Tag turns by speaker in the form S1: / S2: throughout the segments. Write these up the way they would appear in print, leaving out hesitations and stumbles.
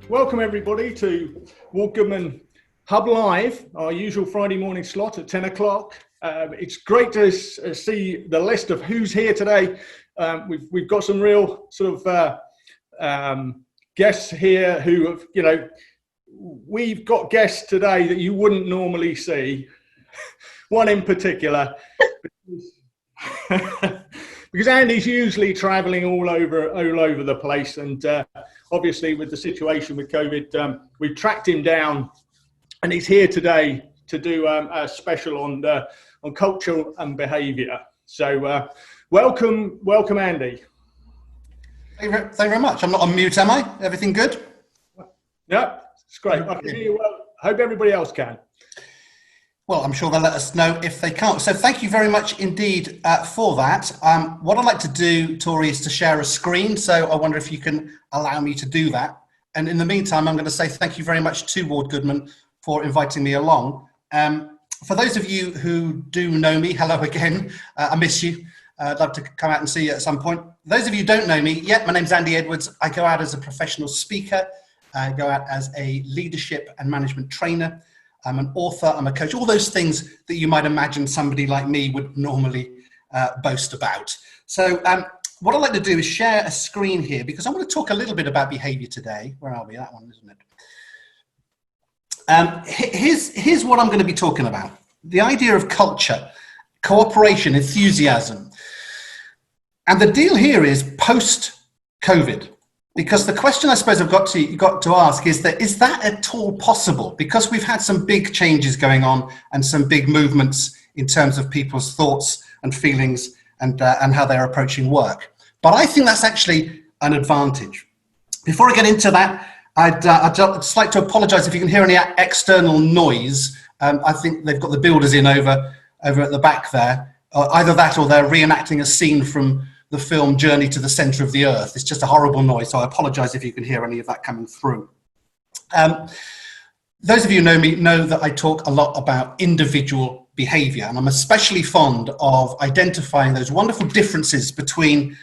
S1: Welcome everybody to Ward Goodman Hub Live, our usual Friday morning slot at 10 o'clock. It's great to see the list of who's here today. We've got some real sort of guests here who have, we've got guests today that you wouldn't normally see. One in particular, because Andy's usually traveling all over the place, and obviously with the situation with COVID, we've tracked him down, and he's here today to do a special on culture and behaviour. So welcome Andy.
S2: Thank you very much. I'm not on mute, am I? Everything good?
S1: Yeah, it's great. I can hear you well. Hope everybody else can.
S2: Well, I'm sure they'll let us know if they can't. So thank you very much indeed for that. What I'd like to do, Tori, is to share a screen. So I wonder if you can allow me to do that. And in the meantime, I'm going to say thank you very much to Ward Goodman for inviting me along. For those of you who do know me, hello again. I miss you. I'd love to come out and see you at some point. Those of you who don't know me yet, my name's Andy Edwards. I go out as a professional speaker. I go out as a leadership and management trainer. I'm an author, I'm a coach, all those things that you might imagine somebody like me would normally boast about. So what I'd like to do is share a screen here, because I want to talk a little bit about behaviour today. Where are we? That one, isn't it? Here's what I'm going to be talking about. The idea of culture, cooperation, enthusiasm. And the deal here is post-COVID. Because the question I suppose I've got to ask is that at all possible? Because we've had some big changes going on and some big movements in terms of people's thoughts and feelings and how they're approaching work. But I think that's actually an advantage. Before I get into that, I'd just like to apologise if you can hear any external noise. I think they've got the builders in over at the back there. Either that or they're reenacting a scene from the film Journey to the Centre of the Earth. It's just a horrible noise, so I apologise if you can hear any of that coming through. Those of you who know me know that I talk a lot about individual behaviour, and I'm especially fond of identifying those wonderful differences between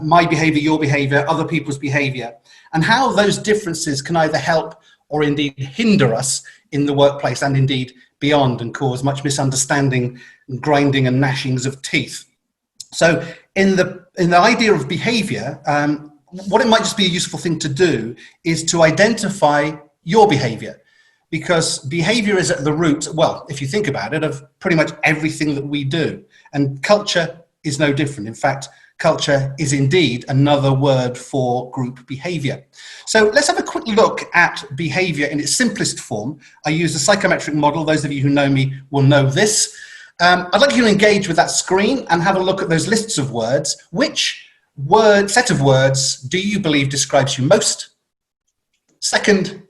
S2: my behaviour, your behaviour, other people's behaviour, and how those differences can either help or indeed hinder us in the workplace and indeed beyond, and cause much misunderstanding and grinding and gnashings of teeth. So in the idea of behaviour, what it might just be a useful thing to do is to identify your behaviour, because behaviour is at the root, well, if you think about it, of pretty much everything that we do. And culture is no different. In fact, culture is indeed another word for group behaviour. So let's have a quick look at behaviour in its simplest form. I use the psychometric model. Those of you who know me will know this. I'd like you to engage with that screen and have a look at those lists of words. Which set of words do you believe describes you most, second,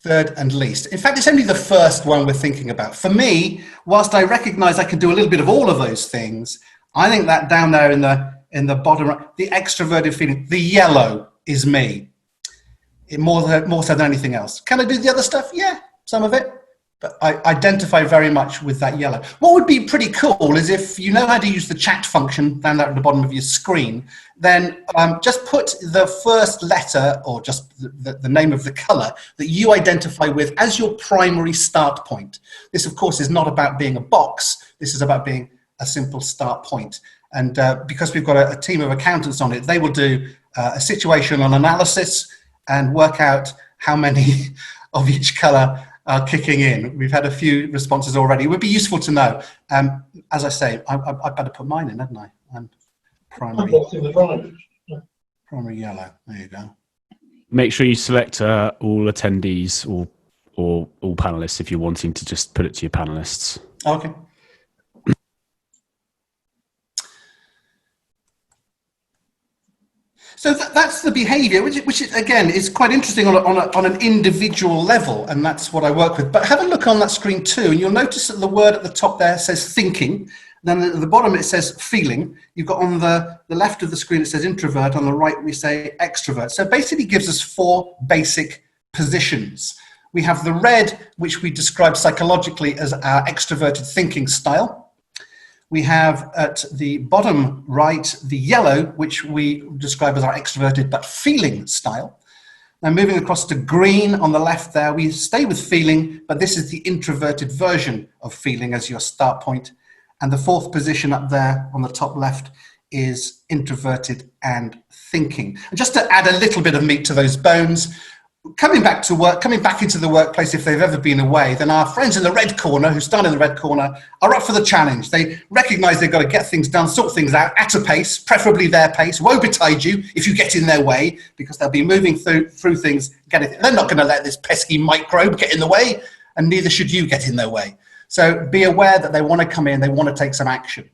S2: third, and least? In fact, it's only the first one we're thinking about. For me, whilst I recognise I can do a little bit of all of those things, I think that down there in the bottom right, the extroverted feeling, the yellow is me. More so than anything else. Can I do the other stuff? Yeah, some of it. But I identify very much with that yellow. What would be pretty cool is if you know how to use the chat function down there at the bottom of your screen, then just put the first letter or just the name of the colour that you identify with as your primary start point. This, of course, is not about being a box. This is about being a simple start point. And because we've got a team of accountants on it, they will do a situational analysis and work out how many of each colour are kicking in. We've had a few responses already. It would be useful to know. As I say, I'd better put mine in, hadn't I? I'm primary yellow. There you go.
S3: Make sure you select all attendees or all panelists if you're wanting to just put it to your panelists.
S2: Okay. So that's the behaviour, which again is quite interesting on an individual level, and that's what I work with. But have a look on that screen too, and you'll notice that the word at the top there says thinking. Then at the bottom it says feeling. You've got on the left of the screen it says introvert. On the right we say extrovert. So it basically gives us four basic positions. We have the red, which we describe psychologically as our extroverted thinking style. We have at the bottom right the yellow, which we describe as our extroverted but feeling style. Now moving across to green on the left there, we stay with feeling, but this is the introverted version of feeling as your start point. And the fourth position up there on the top left is introverted and thinking. And just to add a little bit of meat to those bones, coming back to work, coming back into the workplace, if they've ever been away, then our friends in the red corner, who stand in the red corner, are up for the challenge. They recognize they've got to get things done, sort things out at a pace, preferably their pace. Woe betide you if you get in their way, because they'll be moving through things. They're not going to let this pesky microbe get in the way, and neither should you get in their way. So be aware that they want to come in, they want to take some action.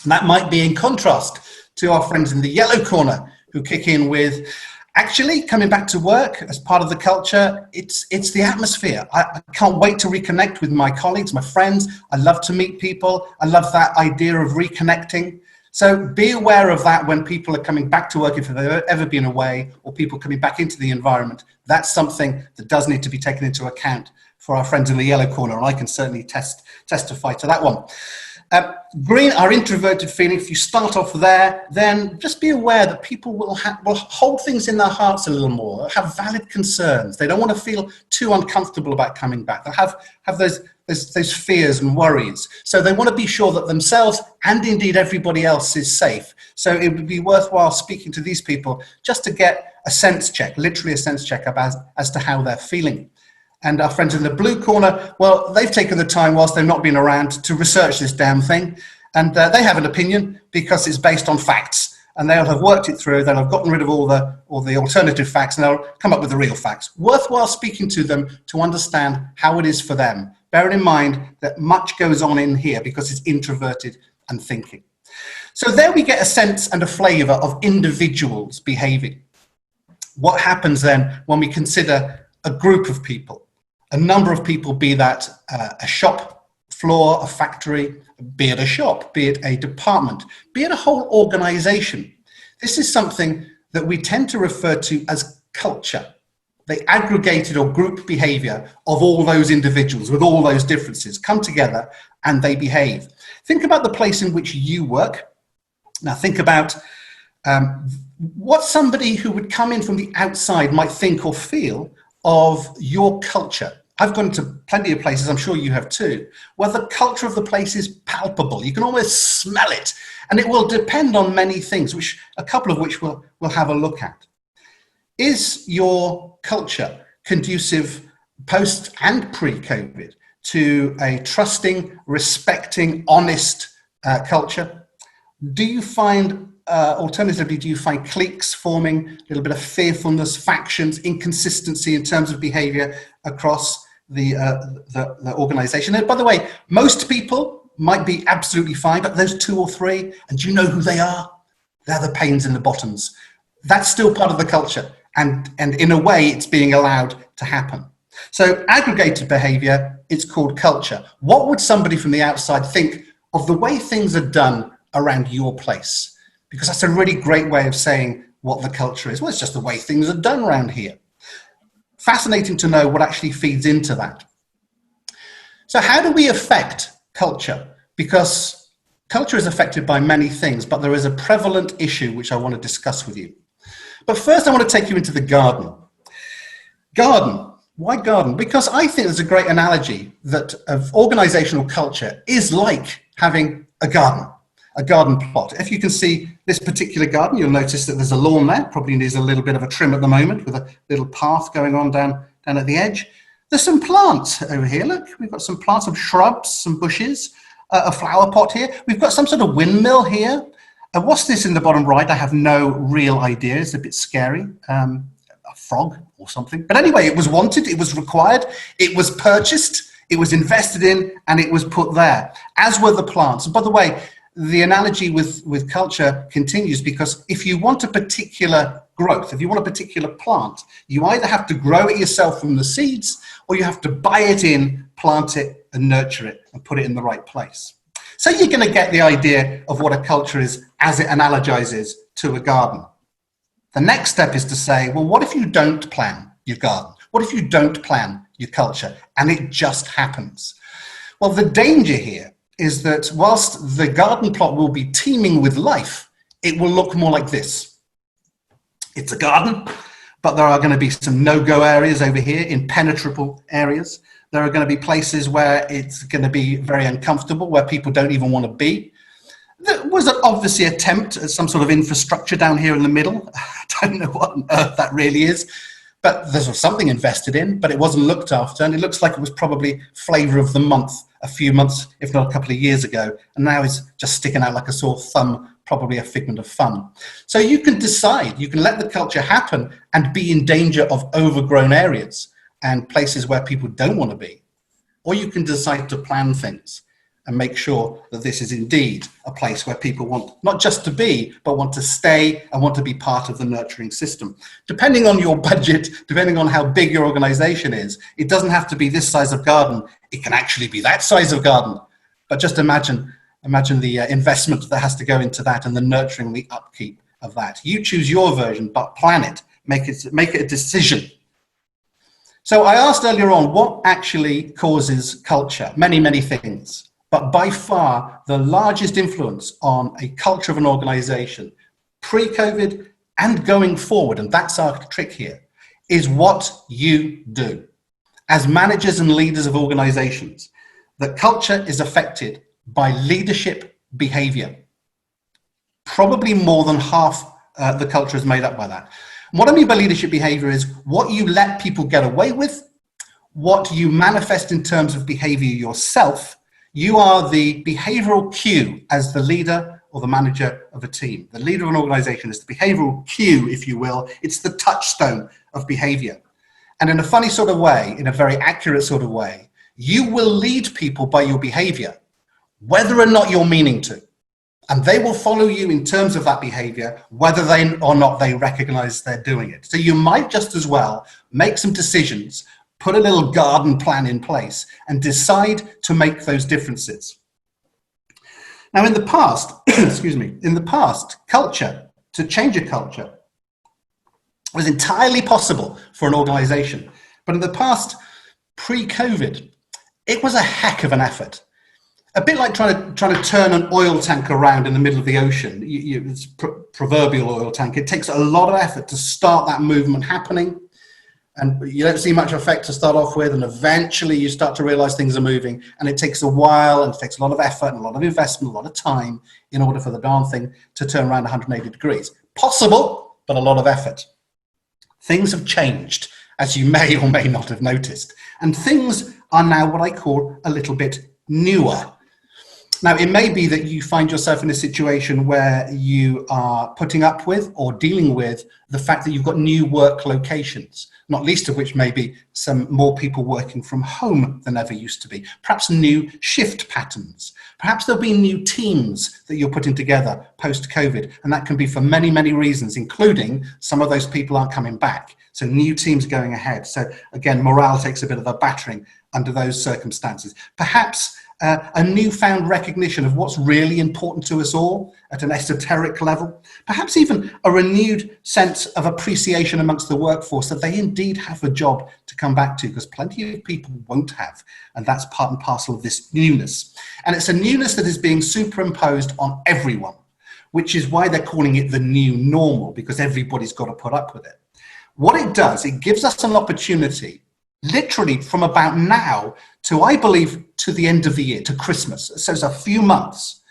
S2: And that might be in contrast to our friends in the yellow corner, who kick in with, actually, coming back to work as part of the culture, it's the atmosphere. I can't wait to reconnect with my colleagues, my friends. I love to meet people. I love that idea of reconnecting. So be aware of that when people are coming back to work, if they've ever been away, or people coming back into the environment. That's something that does need to be taken into account for our friends in the yellow corner, and I can certainly testify to that one. Green, our introverted feeling. If you start off there, then just be aware that people will hold things in their hearts a little more, have valid concerns. They don't want to feel too uncomfortable about coming back. They'll have those fears and worries. So they want to be sure that themselves and indeed everybody else is safe. So it would be worthwhile speaking to these people just to get a sense check, literally a sense check as to how they're feeling. And our friends in the blue corner, well, they've taken the time whilst they've not been around to research this damn thing. And they have an opinion because it's based on facts. And they'll have worked it through, they'll have gotten rid of all the alternative facts, and they'll come up with the real facts. Worthwhile speaking to them to understand how it is for them. Bearing in mind that much goes on in here because it's introverted and thinking. So there we get a sense and a flavour of individuals behaving. What happens then when we consider a group of people? A number of people, be that a shop floor, a factory, be it a shop, be it a department, be it a whole organization. This is something that we tend to refer to as culture. The aggregated or group behavior of all those individuals with all those differences come together and they behave. Think about the place in which you work. Now think about what somebody who would come in from the outside might think or feel of your culture. I've gone to plenty of places, I'm sure you have too, where the culture of the place is palpable. You can almost smell it. And it will depend on many things, a couple of which we'll have a look at. Is your culture conducive post and pre-COVID to a trusting, respecting, honest culture? Do you find alternatively, do you find cliques forming, a little bit of fearfulness, factions, inconsistency in terms of behavior across the organization? And by the way, most people might be absolutely fine, but those two or three, and do you know who they are? They're the pains in the bottoms. That's still part of the culture. And in a way, it's being allowed to happen. So aggregated behavior, it's called culture. What would somebody from the outside think of the way things are done around your place? Because that's a really great way of saying what the culture is. Well, it's just the way things are done around here. Fascinating to know what actually feeds into that. So how do we affect culture? Because culture is affected by many things, but there is a prevalent issue which I want to discuss with you. But first I want to take you into the garden. Garden. Why garden? Because I think there's a great analogy that of organizational culture is like having a garden plot. If you can see this particular garden, you'll notice that there's a lawn there, probably needs a little bit of a trim at the moment with a little path going on down at the edge. There's some plants over here. Look, we've got some plants, some shrubs, some bushes, a flower pot here. We've got some sort of windmill here. What's this in the bottom right? I have no real idea. It's a bit scary. A frog or something. But anyway, it was wanted, it was required, it was purchased, it was invested in, and it was put there, as were the plants. And by the way, the analogy with culture continues, because if you want a particular growth, if you want a particular plant, you either have to grow it yourself from the seeds, or you have to buy it in, plant it, and nurture it, and put it in the right place. So you're going to get the idea of what a culture is as it analogizes to a garden. The next step is to say, well, what if you don't plan your garden? What if you don't plan your culture and it just happens? Well, the danger here is that whilst the garden plot will be teeming with life, it will look more like this. It's a garden, but there are going to be some no-go areas over here, impenetrable areas. There are going to be places where it's going to be very uncomfortable, where people don't even want to be. There was obviously an attempt at some sort of infrastructure down here in the middle. I don't know what on earth that really is, but there was something invested in, but it wasn't looked after, and it looks like it was probably flavour of the month a few months, if not a couple of years ago, and now it's just sticking out like a sore thumb, probably a figment of fun. So you can decide, you can let the culture happen and be in danger of overgrown areas and places where people don't want to be, or you can decide to plan things and make sure that this is indeed a place where people want not just to be, but want to stay and want to be part of the nurturing system. Depending on your budget, depending on how big your organization is, it doesn't have to be this size of garden. It can actually be that size of garden. But just imagine the investment that has to go into that and the nurturing, the upkeep of that. You choose your version, but plan it, make it a decision. So I asked earlier on, what actually causes culture? Many, many things. But by far, the largest influence on a culture of an organization, pre-COVID and going forward, and that's our trick here, is what you do. As managers and leaders of organizations, the culture is affected by leadership behavior. Probably more than half the culture is made up by that. And what I mean by leadership behavior is what you let people get away with, what you manifest in terms of behavior yourself. You are the behavioral cue as the leader or the manager of a team. The leader of an organization is the behavioral cue, if you will. It's the touchstone of behavior. And in a funny sort of way, in a very accurate sort of way, you will lead people by your behavior, whether or not you're meaning to. And they will follow you in terms of that behavior, whether or not they recognize they're doing it. So you might just as well make some decisions, put a little garden plan in place and decide to make those differences. Now in the past, culture, to change a culture was entirely possible for an organization. But in the past, pre-COVID, it was a heck of an effort. A bit like trying to turn an oil tank around in the middle of the ocean. It's proverbial oil tank. It takes a lot of effort to start that movement happening. And you don't see much effect to start off with, and eventually you start to realize things are moving, and it takes a while, and it takes a lot of effort and a lot of investment, a lot of time in order for the darn thing to turn around 180 degrees. Possible, but a lot of effort. Things have changed, as you may or may not have noticed, and things are now what I call a little bit newer. Now, it may be that you find yourself in a situation where you are putting up with or dealing with the fact that you've got new work locations, not least of which may be some more people working from home than ever used to be, perhaps new shift patterns. Perhaps there'll be new teams that you're putting together post-COVID, and that can be for many, many reasons, including some of those people aren't coming back. So new teams going ahead. So again, morale takes a bit of a battering under those circumstances. Perhaps a newfound recognition of what's really important to us all at an esoteric level, perhaps even a renewed sense of appreciation amongst the workforce that they indeed have a job to come back to, because plenty of people won't have, and that's part and parcel of this newness. And it's a newness that is being superimposed on everyone, which is why they're calling it the new normal, because everybody's got to put up with it. What it does, it gives us an opportunity, literally from about now to, I believe, to the end of the year, to Christmas, so it's a few months,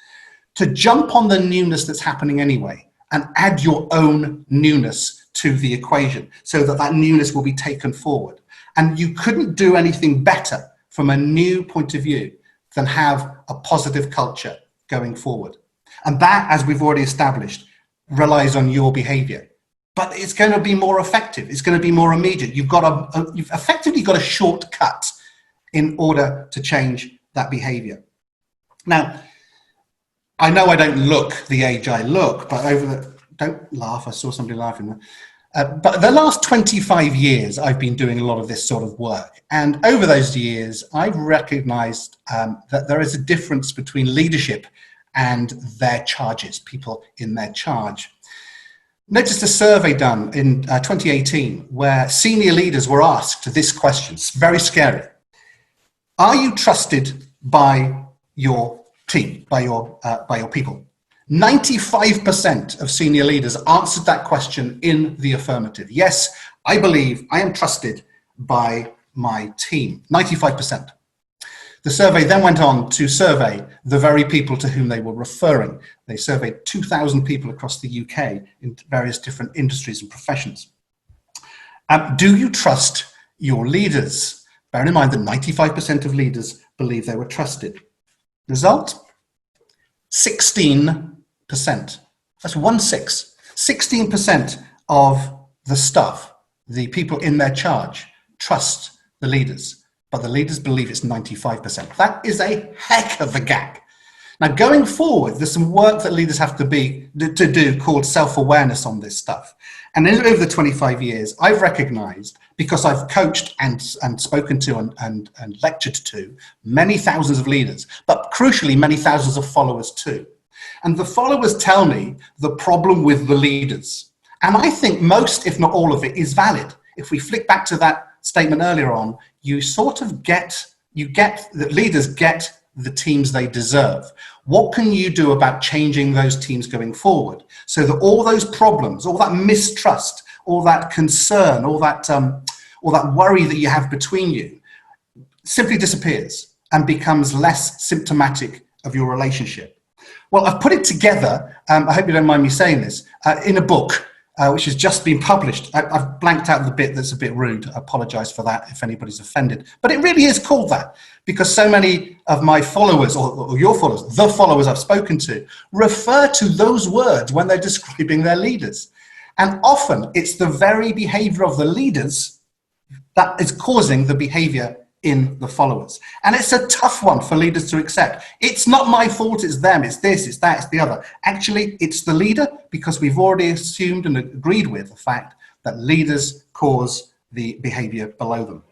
S2: to jump on the newness that's happening anyway and add your own newness to the equation so that that newness will be taken forward. And you couldn't do anything better from a new point of view than have a positive culture going forward. And that, as we've already established, relies on your behavior. But it's going to be more effective. It's going to be more immediate. You've effectively got a shortcut in order to change that behavior. Now, I know I don't look the age I look, but don't laugh, I saw somebody laughing there. But the last 25 years, I've been doing a lot of this sort of work. And over those years, I've recognized that there is a difference between leadership and their charges, people in their charge. Noticed a survey done in 2018 where senior leaders were asked this question. It's very scary. Are you trusted by your team, by your people? 95% of senior leaders answered that question in the affirmative. Yes, I believe I am trusted by my team, 95%. The survey then went on to survey the very people to whom they were referring. They surveyed 2,000 people across the UK in various different industries and professions. Do you trust your leaders? Bearing in mind that 95% of leaders believe they were trusted. Result? 16%. That's 1/6. 16% of the staff, the people in their charge, trust the leaders, but the leaders believe it's 95%. That is a heck of a gap. Now, going forward, there's some work that leaders have to do called self-awareness on this stuff. And over the 25 years, I've recognized, because I've coached and spoken to and lectured to many thousands of leaders, but crucially, many thousands of followers too. And the followers tell me the problem with the leaders. And I think most, if not all of it, is valid. If we flick back to that statement earlier on, you sort of get that leaders get the teams they deserve. What can you do about changing those teams going forward so that all those problems, all that mistrust, all that concern, all that worry that you have between you simply disappears and becomes less symptomatic of your relationship? Well, I've put it together, I hope you don't mind me saying this, in a book which has just been published. I've blanked out the bit that's a bit rude. I apologize for that if anybody's offended. But it really is called that because so many of my followers, or your followers, the followers I've spoken to, refer to those words when they're describing their leaders. And often it's the very behavior of the leaders that is causing the behavior in the followers. And it's a tough one for leaders to accept. It's not my fault, it's them, it's this, it's that, it's the other. Actually, it's the leader, because we've already assumed and agreed with the fact that leaders cause the behavior below them.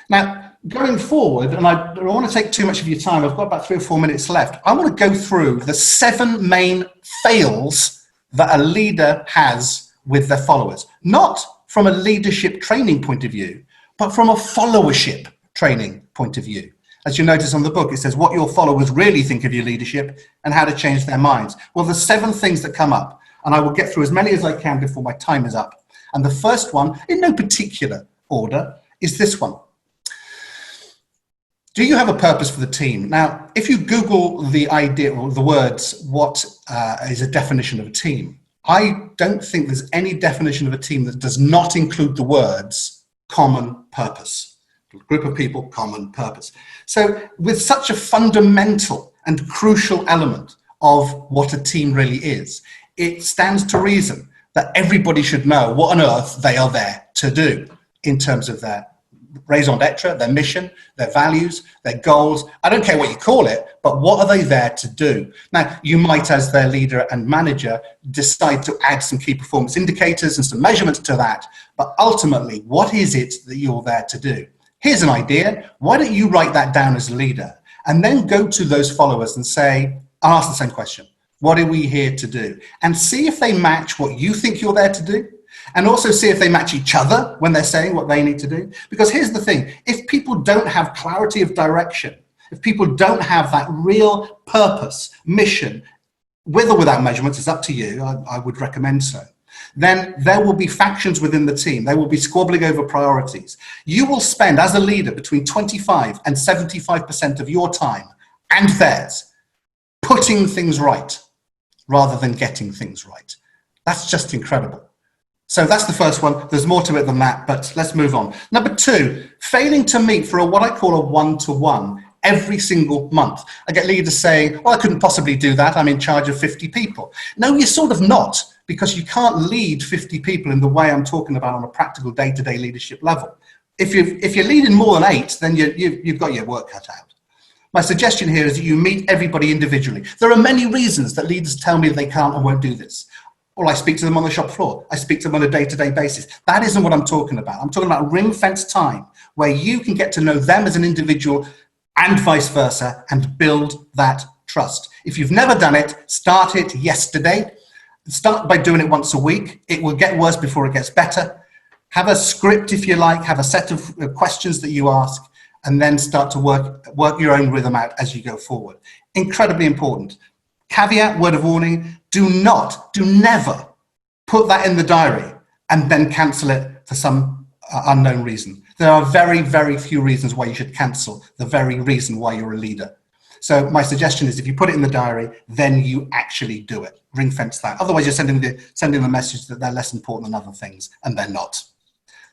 S2: Now, going forward, and I don't want to take too much of your time, I've got about 3 or 4 minutes left. I want to go through the 7 main fails that a leader has with their followers. Not from a leadership training point of view, but from a followership training point of view. As you notice on the book, it says what your followers really think of your leadership and how to change their minds. Well, there's 7 things that come up, and I will get through as many as I can before my time is up. And the first one, in no particular order, is this one. Do you have a purpose for the team? Now, if you Google the idea or the words, what is a definition of a team? I don't think there's any definition of a team that does not include the words common purpose. Group of people, common purpose. So with such a fundamental and crucial element of what a team really is, it stands to reason that everybody should know what on earth they are there to do in terms of their raison d'etre, their mission, their values, their goals. I don't care what you call it, but what are they there to do? Now, you might, as their leader and manager, decide to add some key performance indicators and some measurements to that. But ultimately, what is it that you're there to do? Here's an idea. Why don't you write that down as a leader and then go to those followers and say, I'll ask the same question. What are we here to do? And see if they match what you think you're there to do. And also see if they match each other when they're saying what they need to do. Because here's the thing, if people don't have clarity of direction, if people don't have that real purpose, mission, with or without measurements, it's up to you, I would recommend so, then there will be factions within the team. They will be squabbling over priorities. You will spend, as a leader, between 25 and 75% of your time and theirs putting things right rather than getting things right. That's just incredible. So that's the first one. There's more to it than that, but let's move on. Number 2, failing to meet for what I call a one-to-one every single month. I get leaders saying, well, I couldn't possibly do that. I'm in charge of 50 people. No, you're sort of not, because you can't lead 50 people in the way I'm talking about on a practical day-to-day leadership level. If you're leading more than 8, then you've got your work cut out. My suggestion here is that you meet everybody individually. There are many reasons that leaders tell me they can't and won't do this. Or I speak to them on the shop floor. I speak to them on a day-to-day basis. That isn't what I'm talking about. I'm talking about ring-fence time where you can get to know them as an individual and vice versa and build that trust. If you've never done it, start it yesterday. Start by doing it once a week. It will get worse before it gets better. Have a script, if you like, have a set of questions that you ask, and then start to work your own rhythm out as you go forward. Incredibly important. Caveat, word of warning, do never put that in the diary and then cancel it for some unknown reason. There are very, very few reasons why you should cancel the very reason why you're a leader. So my suggestion is if you put it in the diary, then you actually do it. Ring fence that. Otherwise, you're sending the message that they're less important than other things, and they're not.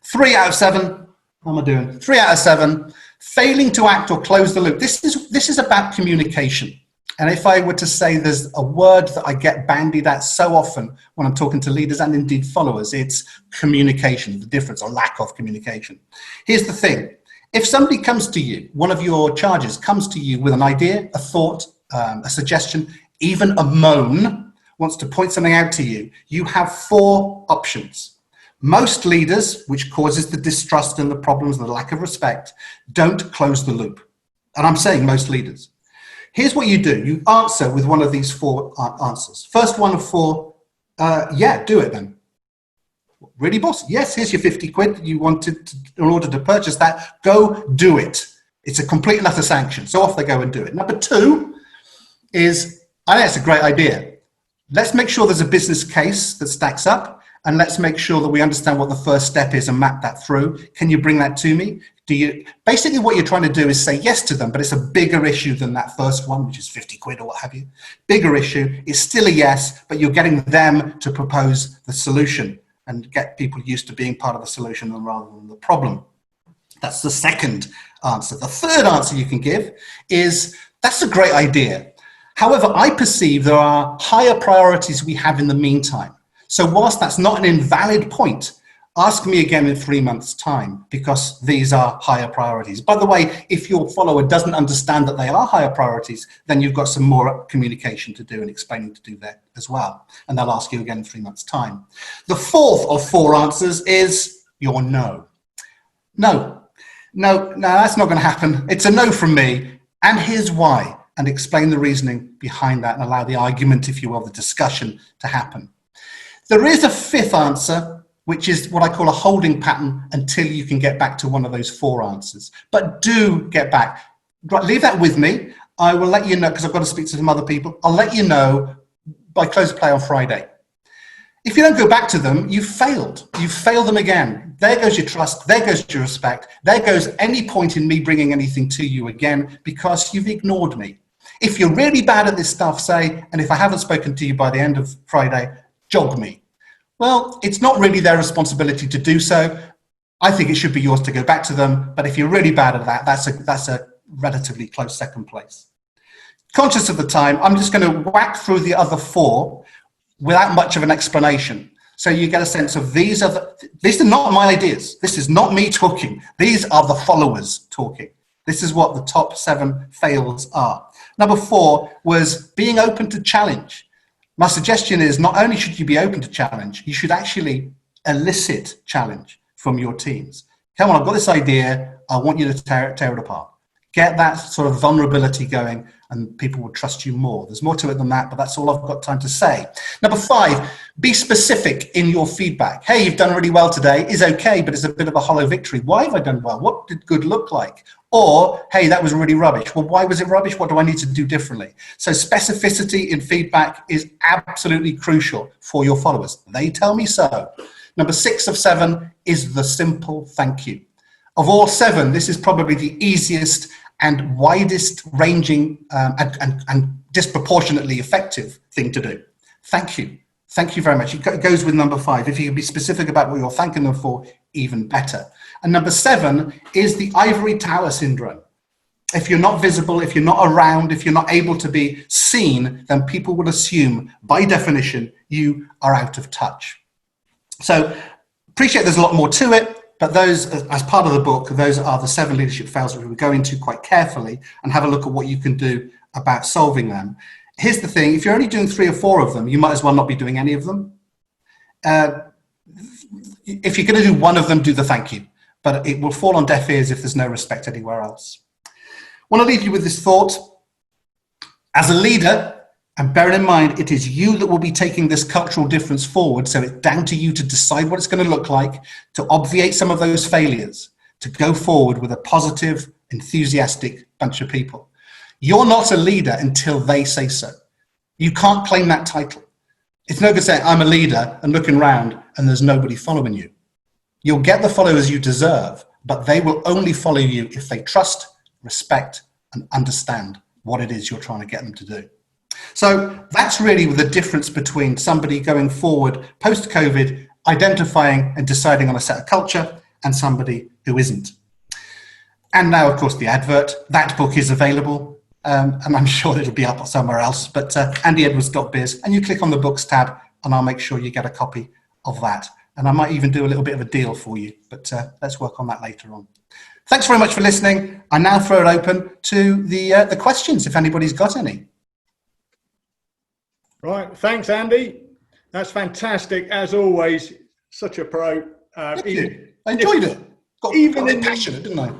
S2: 3 out of 7. How am I doing? 3 out of 7. Failing to act or close the loop. This is about communication. And if I were to say there's a word that I get bandied at so often when I'm talking to leaders and indeed followers, it's communication, the difference or lack of communication. Here's the thing. If somebody comes to you, one of your charges comes to you with an idea, a thought, a suggestion, even a moan, wants to point something out to you, you have 4 options. Most leaders, which causes the distrust and the problems and the lack of respect, don't close the loop. And I'm saying most leaders. Here's what you do. You answer with one of these 4 answers. First one of 4, yeah, do it then. Really, boss? Yes, here's your 50 quid. You wanted to, in order to purchase that, go do it. It's a complete and utter sanction. So off they go and do it. Number 2 is, I think it's a great idea. Let's make sure there's a business case that stacks up. And let's make sure that we understand what the first step is and map that through. Can you bring that to me? Basically what you're trying to do is say yes to them, but it's a bigger issue than that first one, which is 50 quid or what have you. Bigger issue. It's still a yes, but you're getting them to propose the solution and get people used to being part of the solution rather than the problem. That's the second answer. The third answer you can give is, that's a great idea. However, I perceive there are higher priorities we have in the meantime. So whilst that's not an invalid point, ask me again in 3 months' time, because these are higher priorities. By the way, if your follower doesn't understand that they are higher priorities, then you've got some more communication to do and explaining to do that as well. And they'll ask you again in 3 months' time. The fourth of 4 answers is your no. No, that's not going to happen. It's a no from me. And here's why. And explain the reasoning behind that and allow the argument, if you will, the discussion to happen. There is a 5th answer, which is what I call a holding pattern until you can get back to one of those 4 answers. But do get back. Right, leave that with me. I will let you know, because I've got to speak to some other people. I'll let you know by close of play on Friday. If you don't go back to them, you've failed. You've failed them again. There goes your trust. There goes your respect. There goes any point in me bringing anything to you again, because you've ignored me. If you're really bad at this stuff, say, and if I haven't spoken to you by the end of Friday, jog me. Well, it's not really their responsibility to do so. I think it should be yours to go back to them. But if you're really bad at that, that's a relatively close second place. Conscious of the time, I'm just going to whack through the other 4 without much of an explanation. So you get a sense of these are not my ideas. This is not me talking. These are the followers talking. This is what the top 7 fails are. Number 4 was being open to challenge. My suggestion is not only should you be open to challenge, you should actually elicit challenge from your teams. Come on, I've got this idea. I want you to tear it apart. Get that sort of vulnerability going and people will trust you more. There's more to it than that, but that's all I've got time to say. Number 5, be specific in your feedback. Hey, you've done really well today is okay, but it's a bit of a hollow victory. Why have I done well? What did good look like? Or, hey, that was really rubbish. Well, why was it rubbish? What do I need to do differently? So specificity in feedback is absolutely crucial for your followers. They tell me so. Number 6 of 7 is the simple thank you. Of all 7, this is probably the easiest and widest ranging and disproportionately effective thing to do. Thank you. Thank you very much. It goes with number 5. If you can be specific about what you're thanking them for, even better. And number 7 is the ivory tower syndrome. If you're not visible, if you're not around, if you're not able to be seen, then people will assume, by definition, you are out of touch. So appreciate there's a lot more to it, but those, as part of the book, those are the 7 leadership fails which we go into quite carefully and have a look at what you can do about solving them. Here's the thing, if you're only doing 3 or 4 of them, you might as well not be doing any of them. If you're going to do one of them, do the thank you, but it will fall on deaf ears if there's no respect anywhere else. I want to leave you with this thought. As a leader, and bearing in mind, it is you that will be taking this cultural difference forward, so it's down to you to decide what it's going to look like, to obviate some of those failures, to go forward with a positive, enthusiastic bunch of people. You're not a leader until they say so. You can't claim that title. It's no good saying, I'm a leader, and looking around and there's nobody following you. You'll get the followers you deserve, but they will only follow you if they trust, respect, and understand what it is you're trying to get them to do. So that's really the difference between somebody going forward post-COVID, identifying and deciding on a set of culture, and somebody who isn't. And now, of course, the advert. That book is available, and I'm sure it'll be up somewhere else, but andyedwards.biz, and you click on the books tab, and I'll make sure you get a copy of that. And I might even do a little bit of a deal for you, but let's work on that later on. Thanks very much for listening. I now throw it open to the questions, if anybody's got any.
S1: Right, thanks, Andy. That's fantastic, as always. Such a pro.
S2: Thank you. I enjoyed it. Got passionate, didn't I?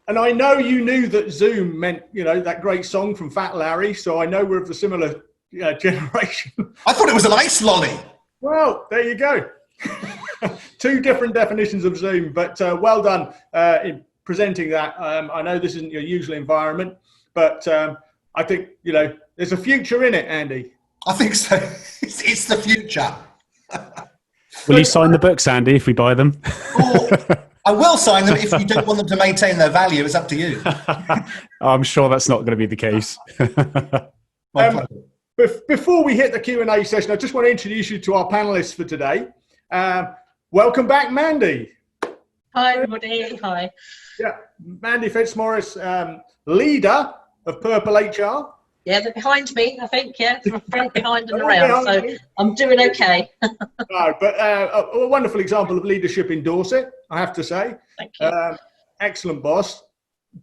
S1: And I know you knew that Zoom meant, that great song from Fat Larry, so I know we're of the similar generation.
S2: I thought it was an ice lolly.
S1: Well, there you go. Two different definitions of Zoom, but well done in presenting that. I know this isn't your usual environment, but I think, there's a future in it, Andy.
S2: I think so. It's the future.
S3: Will you sign the books, Andy, if we buy them?
S2: I will sign them if you don't want them to maintain their value. It's up to you.
S3: I'm sure that's not going to be the case.
S1: Before we hit the Q&A session, I just want to introduce you to our panelists for today. Welcome back, Mandy.
S4: Hi, everybody. Hi.
S1: Yeah, Mandy Fitzmaurice, leader of Purple HR.
S4: Yeah, they're behind me, I think. Yeah, front, behind, and around. So I'm doing okay.
S1: No, but a wonderful example of leadership in Dorsett, I have to say.
S4: Thank you.
S1: Excellent boss,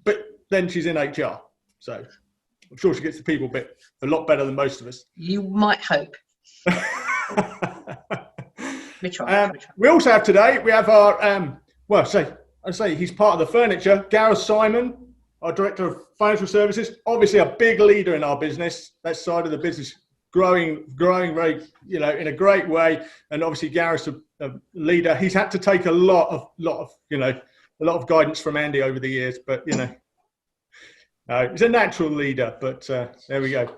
S1: but then she's in HR, so I'm sure she gets the people bit a lot better than most of us.
S4: You might hope. We try.
S1: We also have today, we have our, I say he's part of the furniture, Gareth Simon, our Director of Financial Services, obviously a big leader in our business, that side of the business, growing very, in a great way. And obviously Gareth's a leader. He's had to take a lot of guidance from Andy over the years, but, he's a natural leader, but there we go.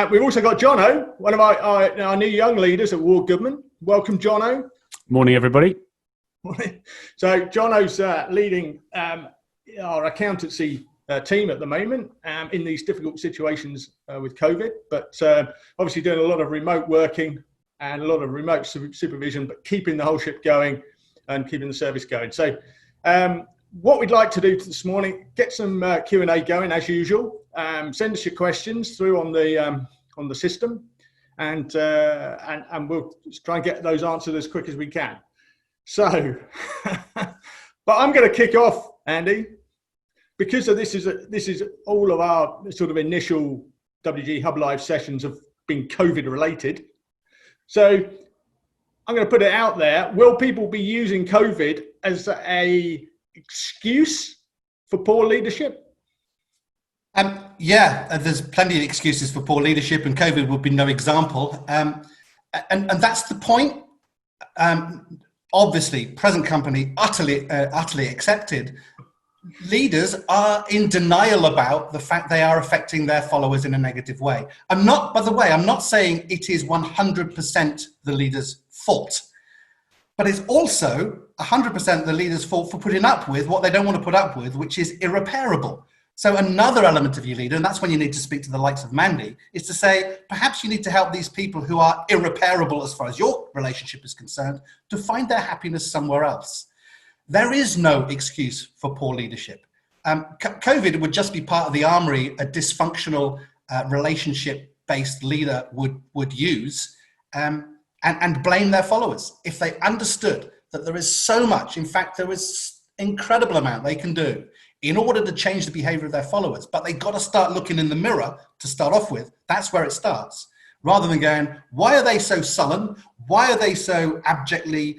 S1: We've also got Jono, one of our new young leaders at Ward Goodman. Welcome, Jono.
S3: Morning, everybody.
S1: So Jono's leading our accountancy team at the moment in these difficult situations with COVID, but obviously doing a lot of remote working and a lot of remote supervision, but keeping the whole ship going and keeping the service going. So what we'd like to do this morning, get some Q&A going as usual. Send us your questions through on the system, and we'll try and get those answered as quick as we can. So, but I'm going to kick off, Andy, because this is all of our sort of initial WG Hub Live sessions have been COVID related. So I'm going to put it out there. Will people be using COVID as a excuse for poor leadership?
S2: Yeah, there's plenty of excuses for poor leadership, and COVID would be no example. And that's the point. Obviously, present company utterly accepted. Leaders are in denial about the fact they are affecting their followers in a negative way. By the way, I'm not saying it is 100% the leader's fault, but it's also 100% the leader's fault for putting up with what they don't want to put up with, which is irreparable. So another element of your leader, and that's when you need to speak to the likes of Mandy, is to say, perhaps you need to help these people who are irreparable as far as your relationship is concerned to find their happiness somewhere else. There is no excuse for poor leadership. COVID would just be part of the armory a dysfunctional relationship-based leader would use and blame their followers. If they understood that there is so much, in fact, there is incredible amount they can do in order to change the behavior of their followers, but they got to start looking in the mirror to start off with. That's where it starts. Rather than going, why are they so sullen? Why are they so abjectly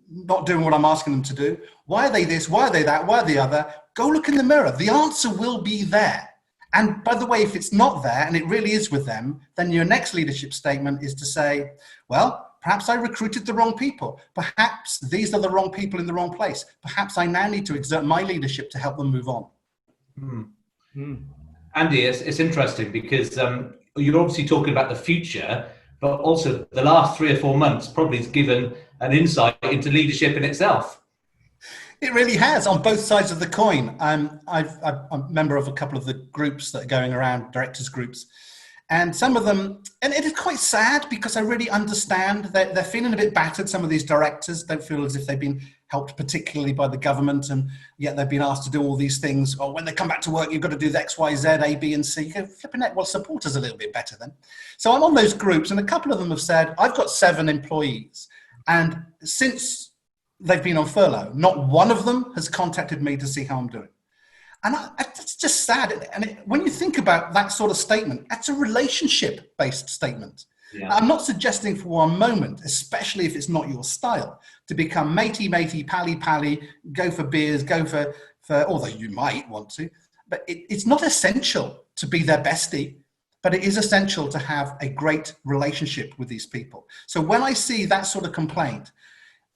S2: not doing what I'm asking them to do? Why are they this? Why are they that? Why are they the other? Go look in the mirror. The answer will be there. And by the way, if it's not there and it really is with them, then your next leadership statement is to say, well, perhaps I recruited the wrong people. Perhaps these are the wrong people in the wrong place. Perhaps I now need to exert my leadership to help them move on.
S5: Andy, it's interesting because you're obviously talking about the future, but also the last 3 or 4 months probably has given an insight into leadership in itself.
S2: It really has, on both sides of the coin. I'm a member of a couple of the groups that are going around, directors groups, and some of them, and it is quite sad because I really understand that they're feeling a bit battered. Some of these directors don't feel as if they've been helped particularly by the government, and yet they've been asked to do all these things. Or when they come back to work, you've got to do the X, Y, Z, A, B, and C. You go, flipping it, well, support us a little bit better then. So I'm on those groups, and a couple of them have said, I've got 7 employees, and since they've been on furlough, not one of them has contacted me to see how I'm doing. And it's just sad. And when you think about that sort of statement, that's a relationship-based statement. Yeah. I'm not suggesting for one moment, especially if it's not your style, to become matey, pally, go for beers, go for although you might want to, but it's not essential to be their bestie, but it is essential to have a great relationship with these people. So when I see that sort of complaint,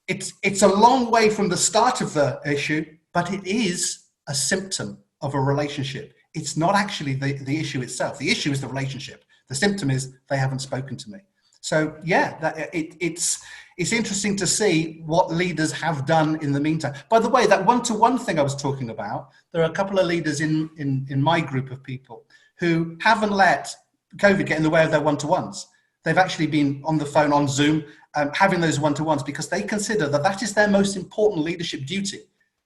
S2: it's a long way from the start of the issue, but it is a symptom of a relationship. It's not actually the issue itself. The issue is the relationship. The symptom is they haven't spoken to me. So yeah, it's interesting to see what leaders have done in the meantime. By the way, that one-to-one thing I was talking about, there are a couple of leaders in my group of people who haven't let COVID get in the way of their one-to-ones. They've actually been on the phone, on Zoom, having those one-to-ones because they consider that is their most important leadership duty,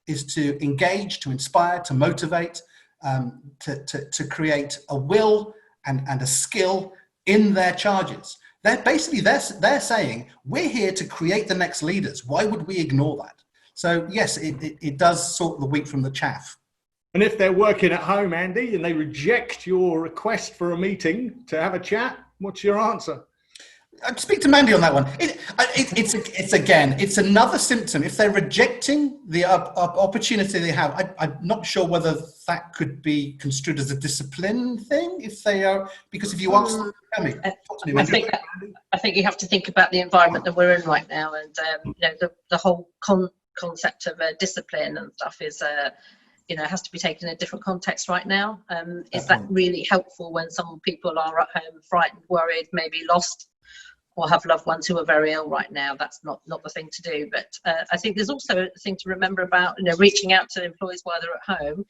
S2: is to engage, to inspire, to motivate, to create a will and a skill in their charges. They're saying, we're here to create the next leaders. Why would we ignore that? So yes, it does sort the wheat from the chaff.
S1: And if they're working at home, Andy, and they reject your request for a meeting to have a chat, what's your answer?
S2: I'd speak to Mandy on that one. It's another symptom. If they're rejecting the opportunity they have, I'm not sure whether that could be construed as a discipline thing. If they are, because if you ask them,
S4: I think you have to think about the environment that we're in right now, and the whole concept of discipline and stuff is. Has to be taken in a different context right now. Is that really helpful when some people are at home, frightened, worried, maybe lost, or have loved ones who are very ill right now? That's not the thing to do. But I think there's also a thing to remember about reaching out to employees while they're at home.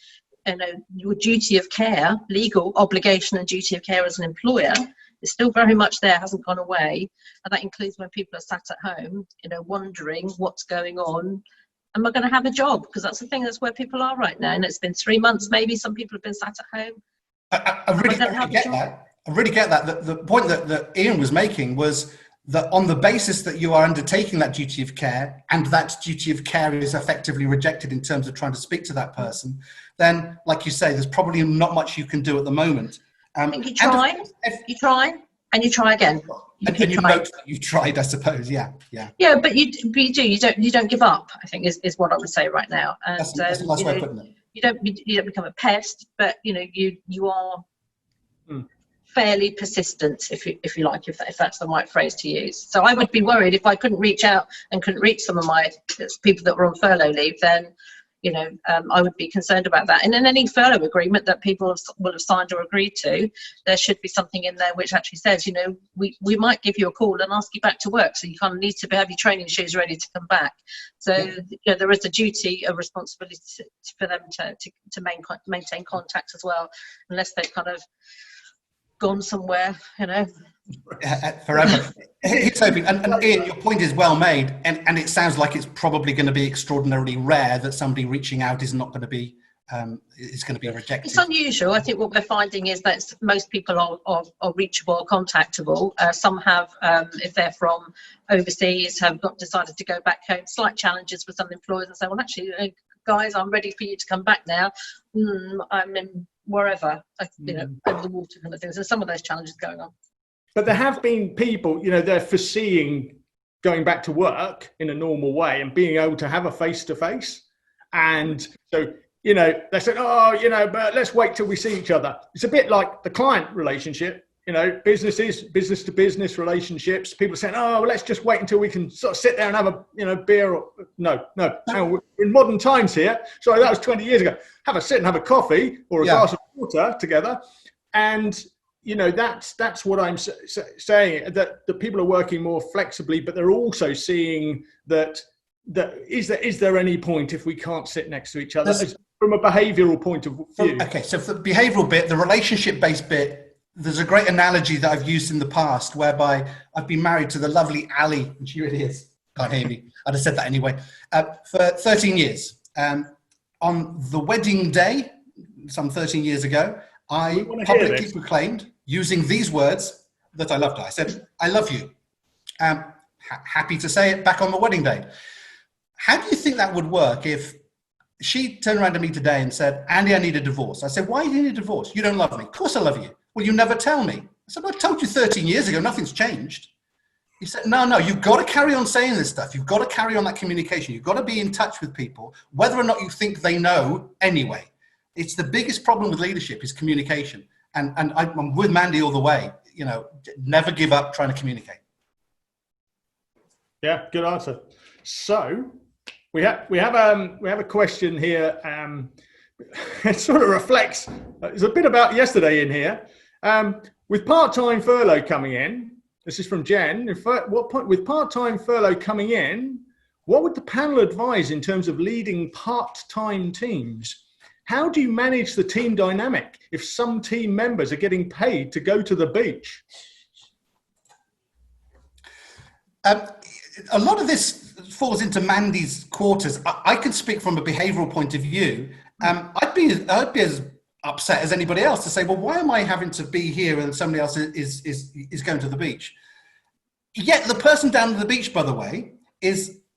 S4: Your duty of care, legal obligation and duty of care as an employer is still very much there, hasn't gone away, and that includes when people are sat at home, wondering what's going on. Am I going to have a job? Because that's the thing, that's where people are right now. And it's been 3 months, maybe some people have been sat at home.
S2: I really get that. The point that Ian was making was that on the basis that you are undertaking that duty of care, and that duty of care is effectively rejected in terms of trying to speak to that person, then, like you say, there's probably not much you can do at the moment.
S4: I think you try, and you try again.
S2: And you note that you've tried, I suppose. Yeah.
S4: But you do. You don't give up, I think, is what I would say right now. And
S2: that's a nice way of putting it.
S4: You don't become a pest, but you are fairly persistent, if you like, if that's the right phrase to use. So I would be worried if I couldn't reach out and couldn't reach some of my people that were on furlough leave. Then I would be concerned about that. And in any furlough agreement that people will have signed or agreed to, there should be something in there which actually says, we might give you a call and ask you back to work. So you kind of need to have your training shoes ready to come back. So there is a duty, a responsibility for them to maintain contact as well, unless they've kind of gone somewhere,
S2: forever. It's open. And Ian, your point is well made, and it sounds like it's probably going to be extraordinarily rare that somebody reaching out is not going to be rejected.
S4: It's unusual. I think what we're finding is that most people are reachable or contactable. Some have, if they're from overseas, have decided to go back home. Slight challenges for some employers and say, well, actually, guys, I'm ready for you to come back now. I'm in wherever, over the water kind of things. There's some of those challenges going on.
S1: But there have been people, they're foreseeing going back to work in a normal way and being able to have a face-to-face. And so, they said, but let's wait till we see each other. It's a bit like the client relationship, business-to-business relationships. People saying, let's just wait until we can sort of sit there and have a, beer. Or, no. We're in modern times here. Sorry, that was 20 years ago. Have a sit and have a coffee or a glass of water together. And that's what I'm saying, that the people are working more flexibly, but they're also seeing that is there any point if we can't sit next to each other from a behavioural point of view?
S2: Okay, so for the behavioural bit, the relationship-based bit, there's a great analogy that I've used in the past whereby I've been married to the lovely Ali, and she really is, can't hear me, I'd have said that anyway, for 13 years. On the wedding day, some 13 years ago, I publicly proclaimed, using these words, that I loved her. I said, I love you. Happy to say it back on the wedding day. How do you think that would work if she turned around to me today and said, Andy, I need a divorce? I said, why do you need a divorce? You don't love me. Of course I love you. Well, you never tell me. I said, well, I told you 13 years ago, nothing's changed. He said, no, you've got to carry on saying this stuff. You've got to carry on that communication. You've got to be in touch with people, whether or not you think they know anyway. It's the biggest problem with leadership is communication. And I'm with Mandy all the way. Never give up trying to communicate.
S1: Yeah, good answer. So we have a question here. It sort of reflects. There's a bit about yesterday in here. With part-time furlough coming in, this is from Jen. With part-time furlough coming in, what would the panel advise in terms of leading part-time teams? How do you manage the team dynamic if some team members are getting paid to go to the beach?
S2: A lot of this falls into Mandy's quarters. I can speak from a behavioural point of view. I'd be as upset as anybody else to say, well, why am I having to be here and somebody else is going to the beach? Yet the person down at the beach, by the way,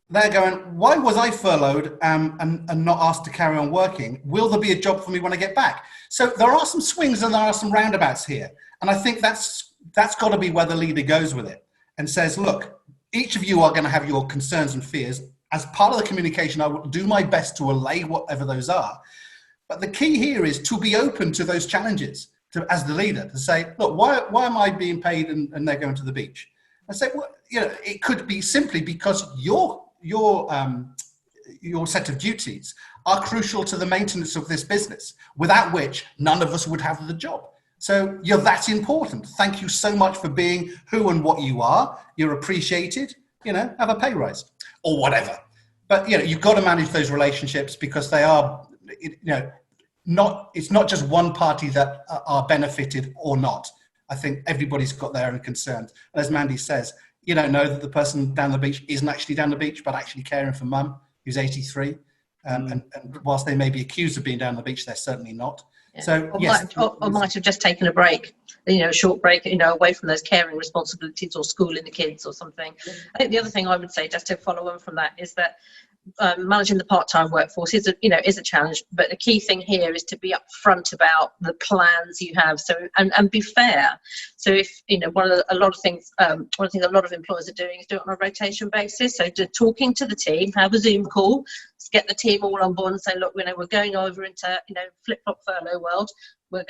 S2: they're going, why was I furloughed and not asked to carry on working? Will there be a job for me when I get back? So there are some swings and there are some roundabouts here. And I think that's got to be where the leader goes with it and says, look, each of you are going to have your concerns and fears. As part of the communication, I will do my best to allay whatever those are. But the key here is to be open to those challenges as the leader, to say, look, why am I being paid and they're going to the beach? I say, well, it could be simply because your set of duties are crucial to the maintenance of this business, without which none of us would have the job. So you're that important. Thank you so much for being who and what you are. You're appreciated, have a pay rise or whatever. But, you've got to manage those relationships because they are, it's not just one party that are benefited or not. I think everybody's got their own concerns. And as Mandy says, you don't know that the person down the beach isn't actually down the beach, but actually caring for mum, who's 83. And whilst they may be accused of being down the beach, they're certainly not.
S4: Yeah.
S2: So
S4: or might have just taken a break, a short break, away from those caring responsibilities or schooling the kids or something. I think the other thing I would say, just to follow on from that, is that managing the part-time workforce is a challenge, but the key thing here is to be upfront about the plans you have, so and be fair. So if one of the things a lot of employers are doing is do it on a rotation basis, so talking to the team, have a Zoom call, get the team all on board and say, look, we're going over into flip-flop furlough world. We're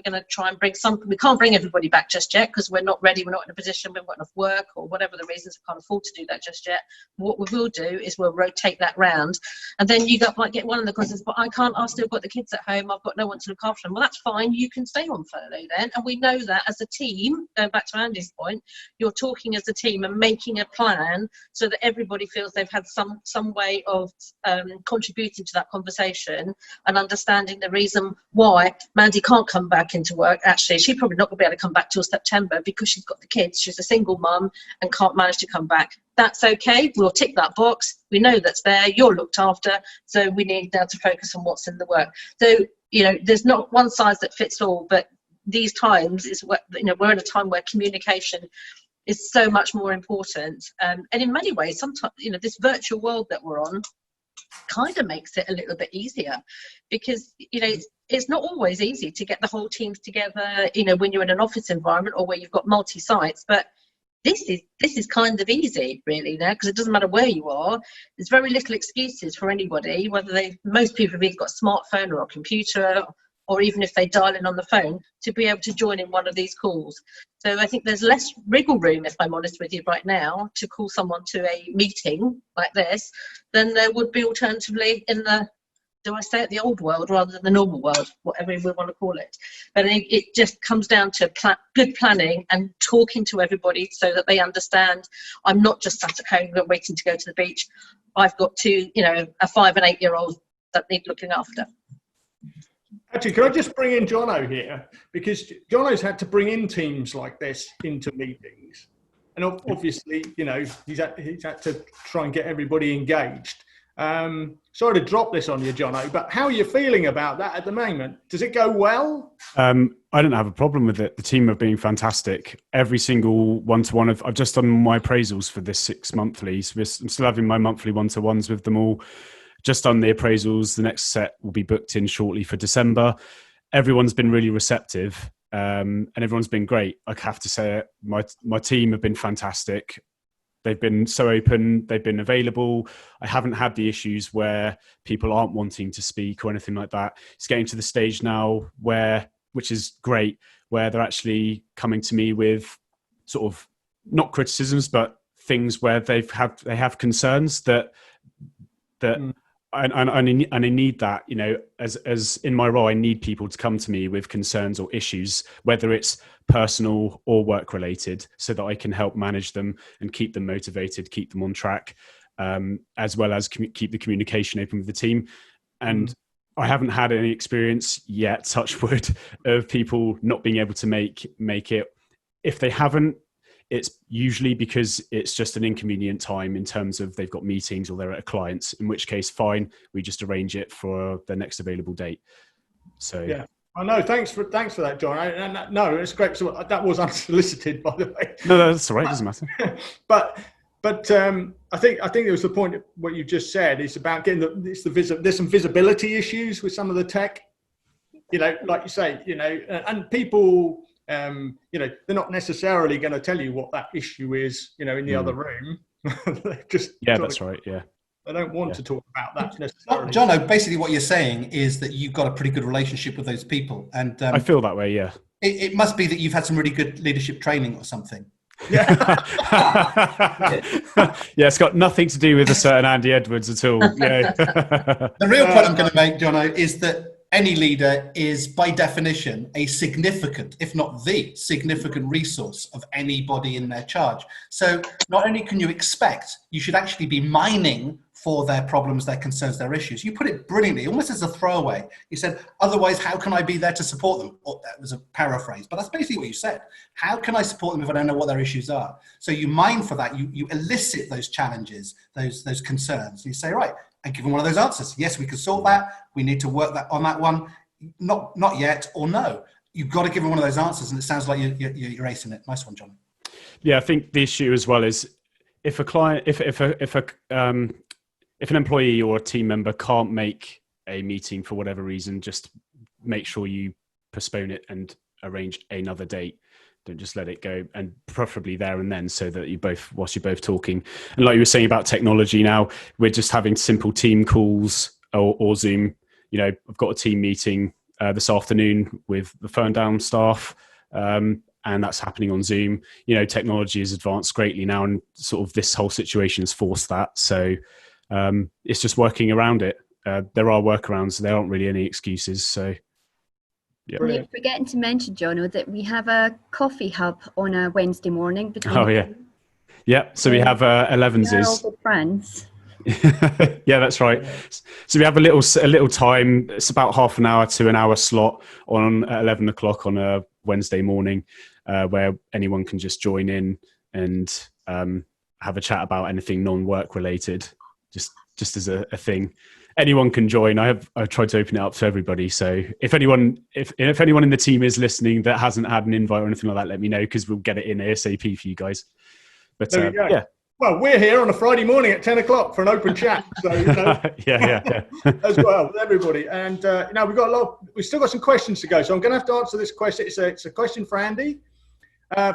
S4: gonna try and bring some. We can't bring everybody back just yet because we're not ready. We're not in a position. We've got enough work or whatever the reasons. We can't afford to do that just yet. What we will do is we'll rotate that round, and then you might get one of the questions. But I can't. I've still got the kids at home. I've got no one to look after them. Well, that's fine. You can stay on furlough then, and we know that as a team. Going back to Andy's point, you're talking as a team and making a plan so that everybody feels they've had some way of contributing to that conversation and understanding the reason why Mandy can't come back into work. Actually, she's probably not going to be able to come back till September because she's got the kids. She's a single mum and can't manage to come back. That's okay. We'll tick that box. We know that's there. You're looked after. So we need now to focus on what's in the work. So, there's not one size that fits all, but these times is what, we're in a time where communication is so much more important. And in many ways, sometimes, this virtual world that we're on kind of makes it a little bit easier because, it's not always easy to get the whole teams together, when you're in an office environment or where you've got multi-sites, but this is kind of easy really now because it doesn't matter where you are. There's very little excuses for anybody, most people have either got a smartphone or a computer, or even if they dial in on the phone, to be able to join in one of these calls. So I think there's less wriggle room, if I'm honest with you right now, to call someone to a meeting like this than there would be alternatively in the do I say it, the old world rather than the normal world, whatever we want to call it. But it just comes down to good planning and talking to everybody so that they understand I'm not just sat at home waiting to go to the beach. I've got two, a 5 and 8 year old that need looking after.
S1: Actually, can I just bring in Jono here? Because Jono's had to bring in teams like this into meetings. And obviously, he's had to try and get everybody engaged. Sorry to drop this on you, Jono, but how are you feeling about that at the moment? Does it go well?
S3: I don't have a problem with it. The team have been fantastic. Every single one-to-one I've just done my appraisals for this 6 monthlies. I'm still having my monthly one-to-ones with them all. Just done the appraisals. The next set will be booked in shortly for December. Everyone's been really receptive, and everyone's been great. I have to say it. My team have been fantastic. They've been so open. They've been available. I haven't had the issues where people aren't wanting to speak or anything like that. It's getting to the stage now which is great, where they're actually coming to me with sort of not criticisms, but things where they have concerns that I need that, as in my role, I need people to come to me with concerns or issues, whether it's personal or work related, so that I can help manage them and keep them motivated, keep them on track, as well as keep the communication open with the team. And I haven't had any experience yet, touch wood, of people not being able to make it. If they haven't, it's usually because it's just an inconvenient time in terms of they've got meetings or they're at a client's, in which case, fine, we just arrange it for the next available date. So
S1: yeah, I know. Thanks for that, John. No, it's great. So that was unsolicited, by the way.
S3: No, that's all right. It doesn't matter.
S1: But I think it was the point of what you just said. It's about getting there's some visibility issues with some of the tech. Like you say, and people. They're not necessarily going to tell you what that issue is, in the other room.
S3: That's right. Yeah.
S1: They don't want to talk about that necessarily.
S2: Jono, basically what you're saying is that you've got a pretty good relationship with those people. And
S3: I feel that way, yeah.
S2: It must be that you've had some really good leadership training or something.
S1: Yeah.
S3: Yeah, it's got nothing to do with a certain Andy Edwards at all. Yeah.
S2: The real point I'm going to make, Jono, is that any leader is, by definition, a significant, if not the significant resource of anybody in their charge. So not only can you expect, you should actually be mining for their problems, their concerns, their issues. You put it brilliantly, almost as a throwaway. You said, otherwise, how can I be there to support them? Or that was a paraphrase, but that's basically what you said. How can I support them if I don't know what their issues are? So you mine for that. You elicit those challenges, those concerns. You say, right, and give them one of those answers. Yes, we can solve that. We need to work on that one. Not yet, or no. You've got to give them one of those answers, and it sounds like you're acing it. Nice one, John.
S3: Yeah, I think the issue as well is if a client, if an employee or a team member can't make a meeting for whatever reason, just make sure you postpone it and arrange another date. Don't just let it go, and preferably there and then, so that whilst you're both talking. And like you were saying about technology, now we're just having simple team calls or Zoom. I've got a team meeting this afternoon with the Fern Down staff, and that's happening on Zoom. Technology has advanced greatly now, and sort of this whole situation has forced that. So it's just working around it. There are workarounds. There aren't really any excuses. So. Yeah.
S6: You're forgetting to mention, Jono, that we have a coffee hub on a Wednesday morning.
S3: Yeah. So we have 11s.
S6: We're all good friends.
S3: Yeah, that's right. So we have a little time. It's about half an hour to an hour slot on 11 o'clock on a Wednesday morning, where anyone can just join in and have a chat about anything non-work related, just as a thing. Anyone can join. I've tried to open it up to everybody. So if anyone in the team is listening that hasn't had an invite or anything like that, let me know, because we'll get it in ASAP for you guys. But yeah.
S1: Well, we're here on a Friday morning at 10 o'clock for an open chat. So
S3: yeah.
S1: As well with everybody. And we've still got some questions to go. So I'm going to have to answer this question. It's a question for Andy.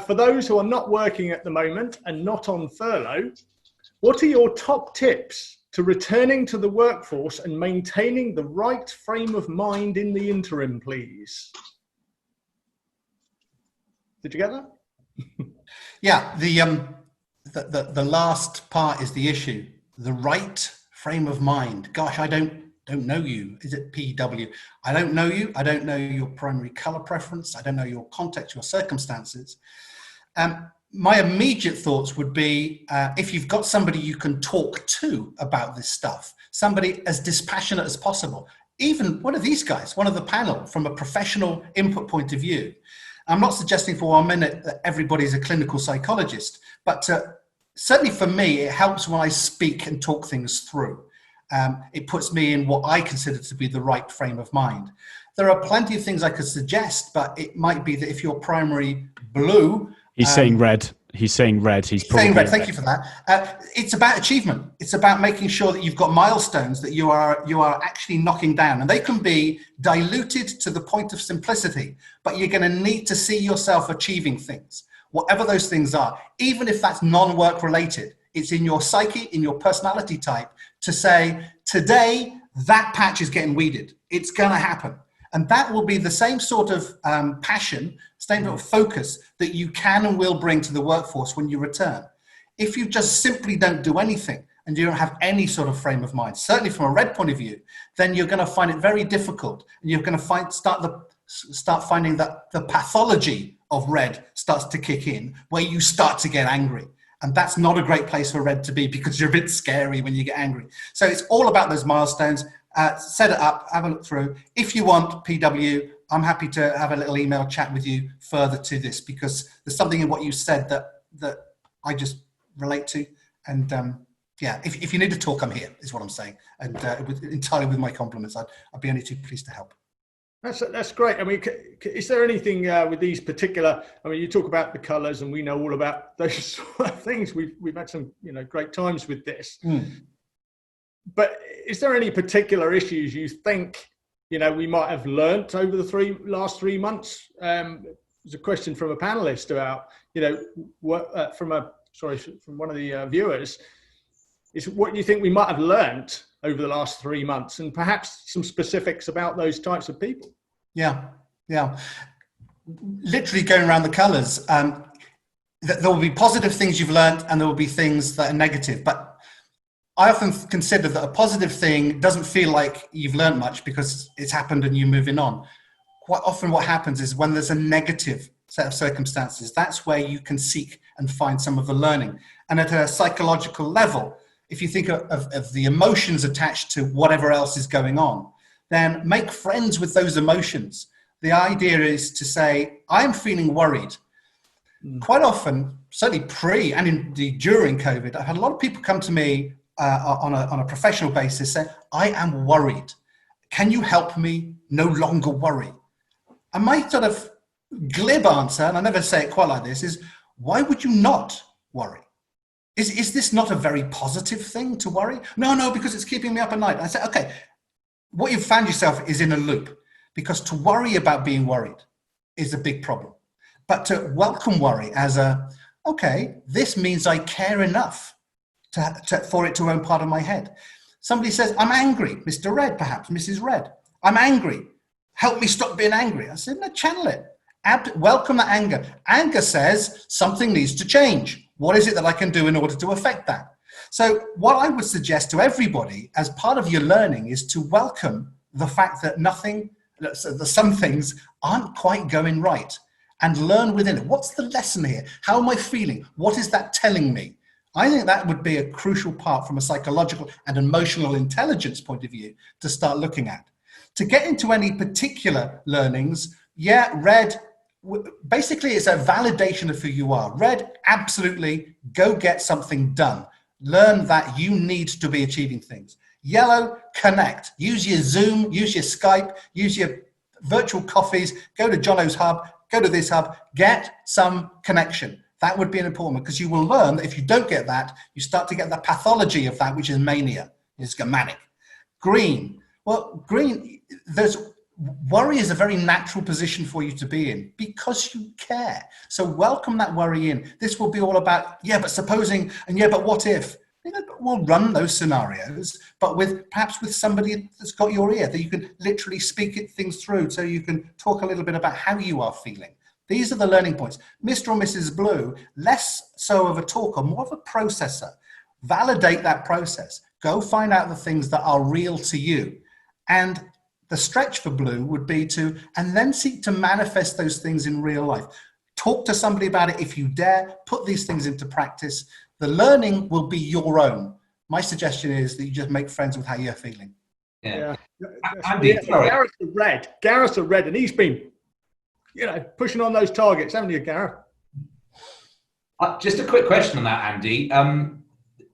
S1: For those who are not working at the moment and not on furlough, what are your top tips to returning to the workforce and maintaining the right frame of mind in the interim, please? Did you get that?
S2: Yeah, the last part is the issue. The right frame of mind. Gosh, I don't don't know you. Is it PW? I don't know you. I don't know your primary color preference. I don't know your context, your circumstances. My immediate thoughts would be, if you've got somebody you can talk to about this stuff, somebody as dispassionate as possible, even one of these guys, one of the panel, from a professional input point of view. I'm not suggesting for 1 minute that everybody's a clinical psychologist, but certainly for me, it helps when I speak and talk things through. It puts me in what I consider to be the right frame of mind. There are plenty of things I could suggest, but it might be that if you're primary blue...
S3: He's saying red. He's saying red. He's probably
S2: saying red. Thank you for that. It's about achievement. It's about making sure that you've got milestones that you are actually knocking down, and they can be diluted to the point of simplicity, but you're going to need to see yourself achieving things, whatever those things are, even if that's non-work related. It's in your psyche, in your personality type, to say, today, that patch is getting weeded. It's going to happen. And that will be the same sort of passion, same sort of focus that you can and will bring to the workforce when you return. If you just simply don't do anything and you don't have any sort of frame of mind, certainly from a red point of view, then you're going to find it very difficult. And you're going to start finding that the pathology of red starts to kick in, where you start to get angry. And that's not a great place for red to be, because you're a bit scary when you get angry. So it's all about those milestones. Set it up, have a look through. If you want, PW, I'm happy to have a little email chat with you further to this, because there's something in what you said that I just relate to. And yeah, if you need to talk, I'm here, is what I'm saying. And entirely with my compliments, I'd be only too pleased to help.
S1: That's great. I mean, is there anything with these particular? I mean, you talk about the colours, and we know all about those sort of things. We've had some great times with this. But is there any particular issues you think we might have learnt over the last 3 months? There's a question from a panelist about from one of the viewers. Is what do you think we might have learnt over the last 3 months, and perhaps some specifics about those types of people?
S2: Yeah. Literally going around the colours. There will be positive things you've learnt, and there will be things that are negative. But I often consider that a positive thing doesn't feel like you've learned much because it's happened and you're moving on. Quite often what happens is when there's a negative set of circumstances, that's where you can seek and find some of the learning. And at a psychological level, if you think of the emotions attached to whatever else is going on, then make friends with those emotions. The idea is to say, I'm feeling worried. Quite often, certainly pre and indeed during COVID, I've had a lot of people come to me on a professional basis say, I am worried. Can you help me no longer worry? And my sort of glib answer, and I never say it quite like this, is why would you not worry? Is this not a very positive thing to worry? No, because it's keeping me up at night. I say, okay, what you've found yourself is in a loop, because to worry about being worried is a big problem. But to welcome worry as okay, this means I care enough for it to own part of my head. Somebody says, I'm angry, Mr. Red, perhaps, Mrs. Red. I'm angry. Help me stop being angry. I said, no, channel it. Welcome that anger. Anger says something needs to change. What is it that I can do in order to affect that? So what I would suggest to everybody as part of your learning is to welcome the fact that some things aren't quite going right, and learn within it. What's the lesson here? How am I feeling? What is that telling me? I think that would be a crucial part from a psychological and emotional intelligence point of view to start looking at. To get into any particular learnings, red, basically it's a validation of who you are. Red, absolutely, go get something done. Learn that you need to be achieving things. Yellow, connect. Use your Zoom, use your Skype, use your virtual coffees, go to Jono's Hub, go to this hub, get some connection. That would be an important one, because you will learn that if you don't get that, you start to get the pathology of that, which is mania. It's manic. Green. Well, green, worry is a very natural position for you to be in because you care. So welcome that worry in. This will be all about, but supposing, and but what if? We'll run those scenarios, but perhaps with somebody that's got your ear, that you can literally speak things through, so you can talk a little bit about how you are feeling. These are the learning points. Mr. or Mrs. Blue, less so of a talker, more of a processor. Validate that process. Go find out the things that are real to you. And the stretch for blue would be to, and then seek to manifest those things in real life. Talk to somebody about it if you dare, put these things into practice. The learning will be your own. My suggestion is that you just make friends with how you're feeling.
S5: Yeah.
S1: Andy,
S5: sorry.
S1: Gareth's a red, and he's been, pushing on those targets, haven't you, Gareth?
S5: Just a quick question on that, Andy.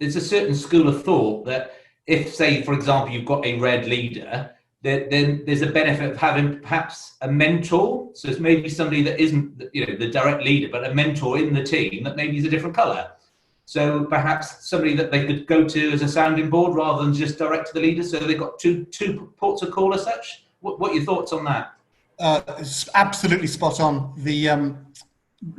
S5: There's a certain school of thought that if, say, for example, you've got a red leader, then there's a benefit of having perhaps a mentor. So it's maybe somebody that isn't, the direct leader, but a mentor in the team that maybe is a different colour. So perhaps somebody that they could go to as a sounding board rather than just direct to the leader. So they've got two ports of call as such. What are your thoughts on that?
S2: It's absolutely spot on. The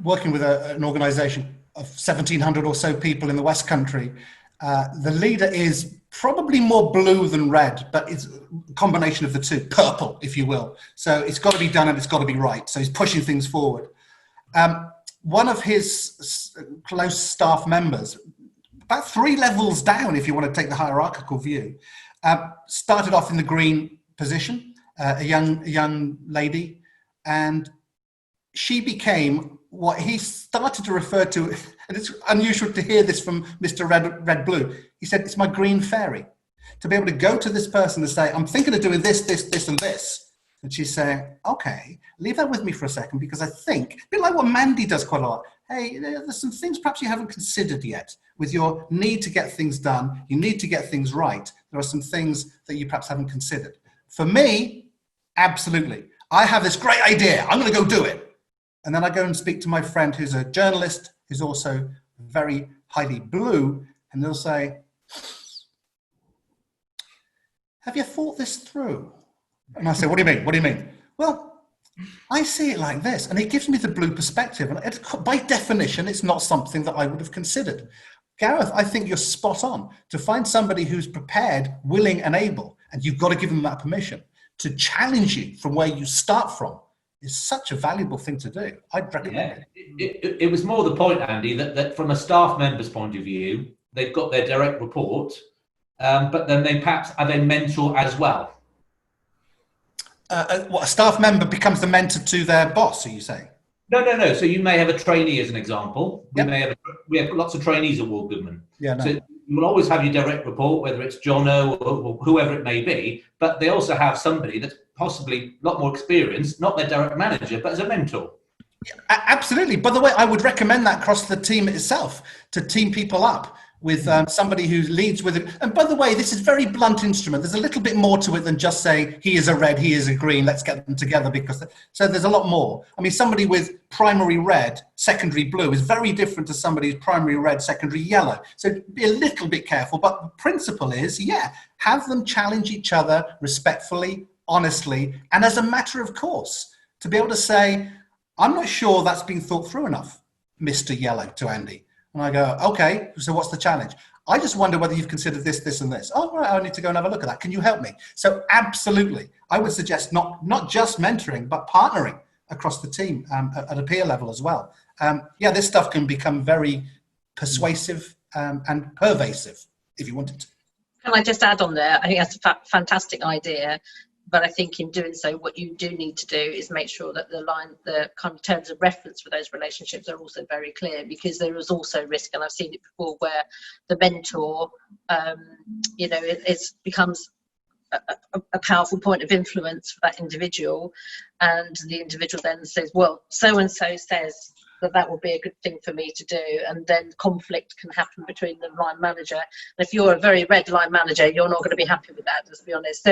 S2: working with an organisation of 1,700 or so people in the West Country, the leader is probably more blue than red, but it's a combination of the two, purple, if you will. So it's got to be done and it's got to be right. So he's pushing things forward. One of his close staff members, about 3 levels down, if you want to take the hierarchical view, started off in the green position, a young lady, and she became what he started to refer to, and it's unusual to hear this from Mr. Red Blue. He said, it's my green fairy. To be able to go to this person and say, I'm thinking of doing this, this, this, and this. And she's saying, okay, leave that with me for a second, because I think, a bit like what Mandy does quite a lot. Hey, there's some things perhaps you haven't considered yet with your need to get things done. You need to get things right. There are some things that you perhaps haven't considered. For me, absolutely. I have this great idea. I'm going to go do it. And then I go and speak to my friend who's a journalist, who's also very highly blue, and they'll say, have you thought this through? And I say, what do you mean? What do you mean? Well, I see it like this, and it gives me the blue perspective. And by definition, it's not something that I would have considered. Gareth, I think you're spot on. To find somebody who's prepared, willing, and able, and you've got to give them that permission to challenge you from where you start from, is such a valuable thing to do. I'd recommend it.
S5: It was more the point, Andy, that from a staff member's point of view, they've got their direct report, but then they perhaps have a mentor as well.
S2: What, a staff member becomes the mentor to their boss, are you saying?
S5: No. So you may have a trainee as an example.
S2: Yep.
S5: We have lots of trainees at Ward Goodman.
S2: Yeah, no.
S5: So you will always have your direct report, whether it's Jono or whoever it may be, but they also have somebody that's possibly a lot more experienced, not their direct manager, but as a mentor.
S2: Absolutely. By the way, I would recommend that across the team itself, to team people up with somebody who leads with it. And by the way, this is a very blunt instrument. There's a little bit more to it than just saying, he is a red, he is a green, let's get them together. So there's a lot more. I mean, somebody with primary red, secondary blue is very different to somebody who's primary red, secondary yellow. So be a little bit careful. But the principle is, have them challenge each other respectfully, honestly, and as a matter of course, to be able to say, I'm not sure that's been thought through enough, Mr. Yellow, to Andy. And I go, okay, so what's the challenge? I just wonder whether you've considered this, this, and this. Oh, right, I need to go and have a look at that. Can you help me? So absolutely, I would suggest not just mentoring, but partnering across the team at a peer level as well. This stuff can become very persuasive and pervasive if you want it to.
S4: Can I just add on there? I think that's a fantastic idea. But I think in doing so, what you do need to do is make sure that the kind of terms of reference for those relationships are also very clear, because there is also risk, and I've seen it before, where the mentor, it becomes a powerful point of influence for that individual, and the individual then says, well, so-and-so says that would be a good thing for me to do, and then conflict can happen between the line manager. And if you're a very red line manager, you're not going to be happy with that, let's be honest.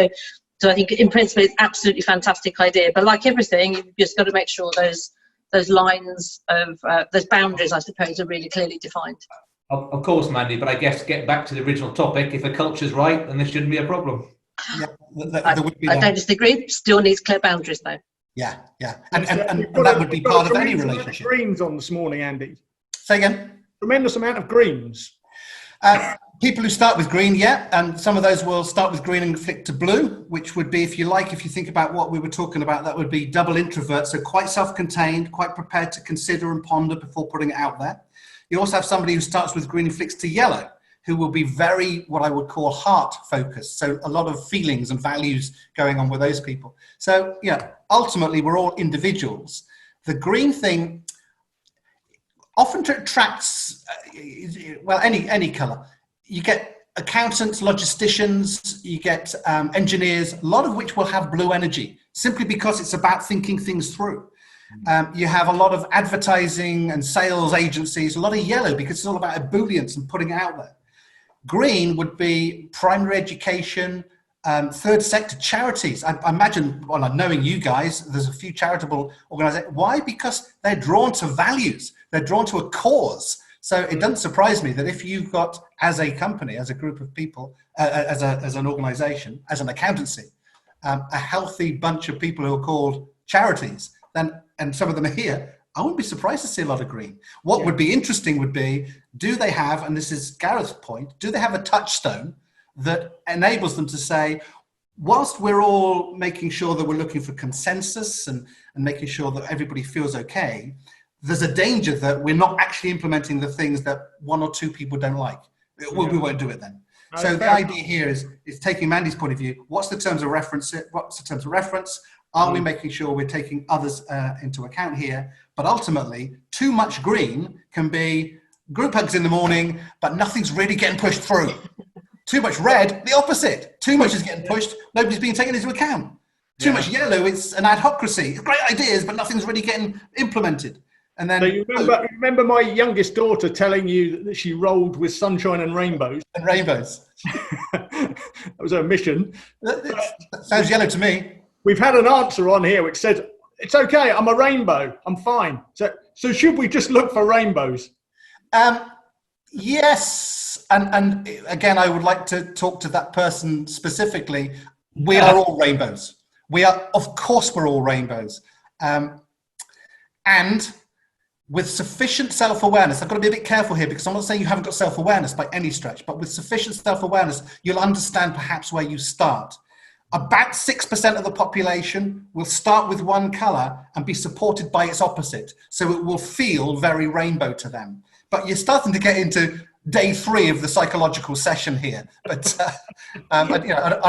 S4: So I think in principle it's absolutely fantastic idea, but like everything, you've just got to make sure those lines of those boundaries, I suppose, are really clearly defined.
S5: Of course, Mandy, but I guess get back to the original topic. If a culture's right, then there shouldn't be a problem.
S2: Yeah,
S4: I don't disagree. Still needs clear boundaries, though.
S2: Yeah, and that would be part of any relationship.
S1: Greens on this morning, Andy.
S2: Say again.
S1: Tremendous amount of greens.
S2: People who start with green, and some of those will start with green and flick to blue, which would be, if you think about what we were talking about, that would be double introvert, so quite self-contained, quite prepared to consider and ponder before putting it out there. You also have somebody who starts with green and flicks to yellow, who will be very, what I would call heart focused. So a lot of feelings and values going on with those people. So yeah, ultimately we're all individuals. The green thing often attracts, well, any color. You get accountants, logisticians, you get engineers, a lot of which will have blue energy, simply because it's about thinking things through. You have a lot of advertising and sales agencies, a lot of yellow, because it's all about ebullience and putting it out there. Green would be primary education, third sector charities. I imagine, well, knowing you guys, there's a few charitable organizations. Why? Because they're drawn to values. They're drawn to a cause. So it doesn't surprise me that if you've got, as a company, as a group of people, as an organization, as an accountancy, a healthy bunch of people who are called charities, then, and some of them are here, I wouldn't be surprised to see a lot of green. What would be interesting would be, do they have, and this is Gareth's point, do they have a touchstone that enables them to say, whilst we're all making sure that we're looking for consensus and making sure that everybody feels okay, there's a danger that we're not actually implementing the things that one or two people don't like. We won't do it then. So the idea here is taking Mandy's point of view. What's the terms of reference? Are we making sure we're taking others into account here? But ultimately, too much green can be group hugs in the morning, but nothing's really getting pushed through. Too much red, the opposite. Too much is getting pushed, nobody's being taken into account. Too much yellow, it's an adhocracy. It's great ideas, but nothing's really getting implemented. And then,
S1: so you remember my youngest daughter telling you that she rolled with sunshine and rainbows?
S2: And rainbows.
S1: That was her mission.
S2: That sounds yellow to me.
S1: We've had an answer on here which said, it's okay, I'm a rainbow, I'm fine. So should we just look for rainbows?
S2: Yes. And again, I would like to talk to that person specifically. We are all rainbows. Of course, we're all rainbows. And with sufficient self-awareness, I've got to be a bit careful here because I'm not saying you haven't got self-awareness by any stretch, but with sufficient self-awareness, you'll understand perhaps where you start. About 6% of the population will start with one color and be supported by its opposite. So it will feel very rainbow to them. But you're starting to get into day 3 of the psychological session here. But I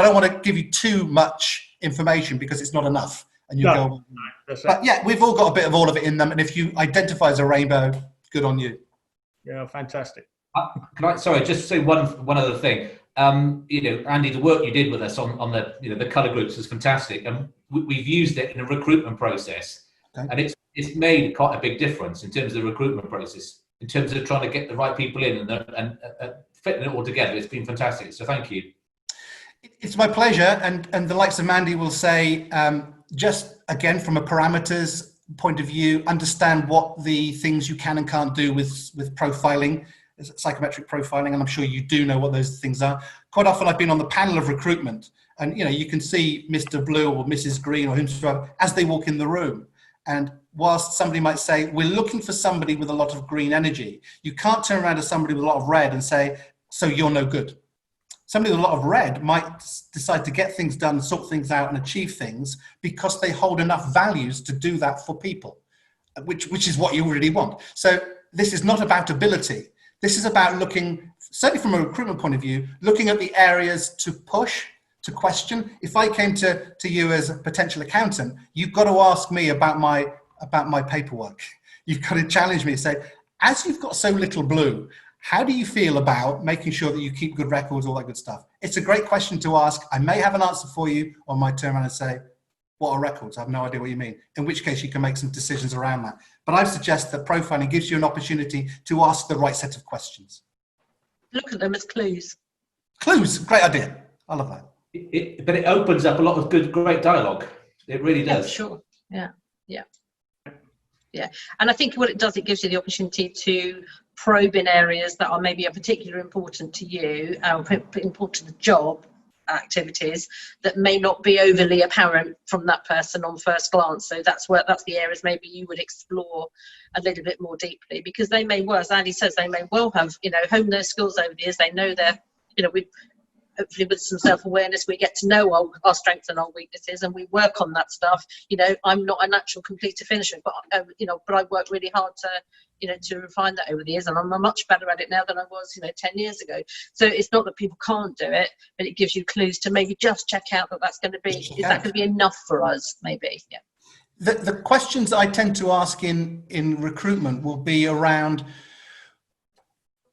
S2: don't want to give you too much information because it's not enough. And you go, but yeah, we've all got a bit of all of it in them. And if you identify as a rainbow, good on you.
S1: Yeah, fantastic.
S5: Can I, sorry, just say one other thing. Andy, the work you did with us on the colour groups was fantastic, and we've used it in a recruitment process, and it's made quite a big difference in terms of the recruitment process, in terms of trying to get the right people in and fitting it all together. It's been fantastic. So thank you.
S2: It's my pleasure, and the likes of Mandy will say, just again from a parameters point of view, understand what the things you can and can't do with profiling. Psychometric profiling, and I'm sure you do know what those things are. Quite often I've been on the panel of recruitment, and you can see Mr. Blue or Mrs. Green or whomsoever as they walk in the room. And whilst somebody might say, we're looking for somebody with a lot of green energy, you can't turn around to somebody with a lot of red and say, so you're no good. Somebody with a lot of red might decide to get things done, sort things out and achieve things because they hold enough values to do that for people, which is what you really want. So this is not about ability. This is about looking, certainly from a recruitment point of view, looking at the areas to push, to question. If I came to you as a potential accountant, you've got to ask me about my paperwork. You've got to challenge me and say, as you've got so little blue, how do you feel about making sure that you keep good records, all that good stuff? It's a great question to ask. I may have an answer for you, or I might turn around and say, what are records? I have no idea what you mean. In which case you can make some decisions around that. But I suggest that profiling gives you an opportunity to ask the right set of questions.
S4: Look at them as clues.
S2: Clues, great idea. I love that.
S5: But it opens up a lot of great dialogue. It really does.
S4: Yeah, sure. Yeah. And I think what it does, it gives you the opportunity to probe in areas that are maybe a particular important to you, important to the job activities that may not be overly apparent from that person on first glance. So that's the areas maybe you would explore a little bit more deeply, because they may well, as Andy says, they may well have honed their skills over the years. They know they're hopefully with some self-awareness, we get to know our strengths and our weaknesses, and we work on that stuff. You know, I'm not a natural completer finisher, but but I work really hard to refine that over the years, and I'm much better at it now than I was 10 years ago. So it's not that people can't do it, but it gives you clues to maybe just check out that that's going to be, is that going to be enough for us, maybe. Yeah.
S2: The questions I tend to ask in recruitment will be around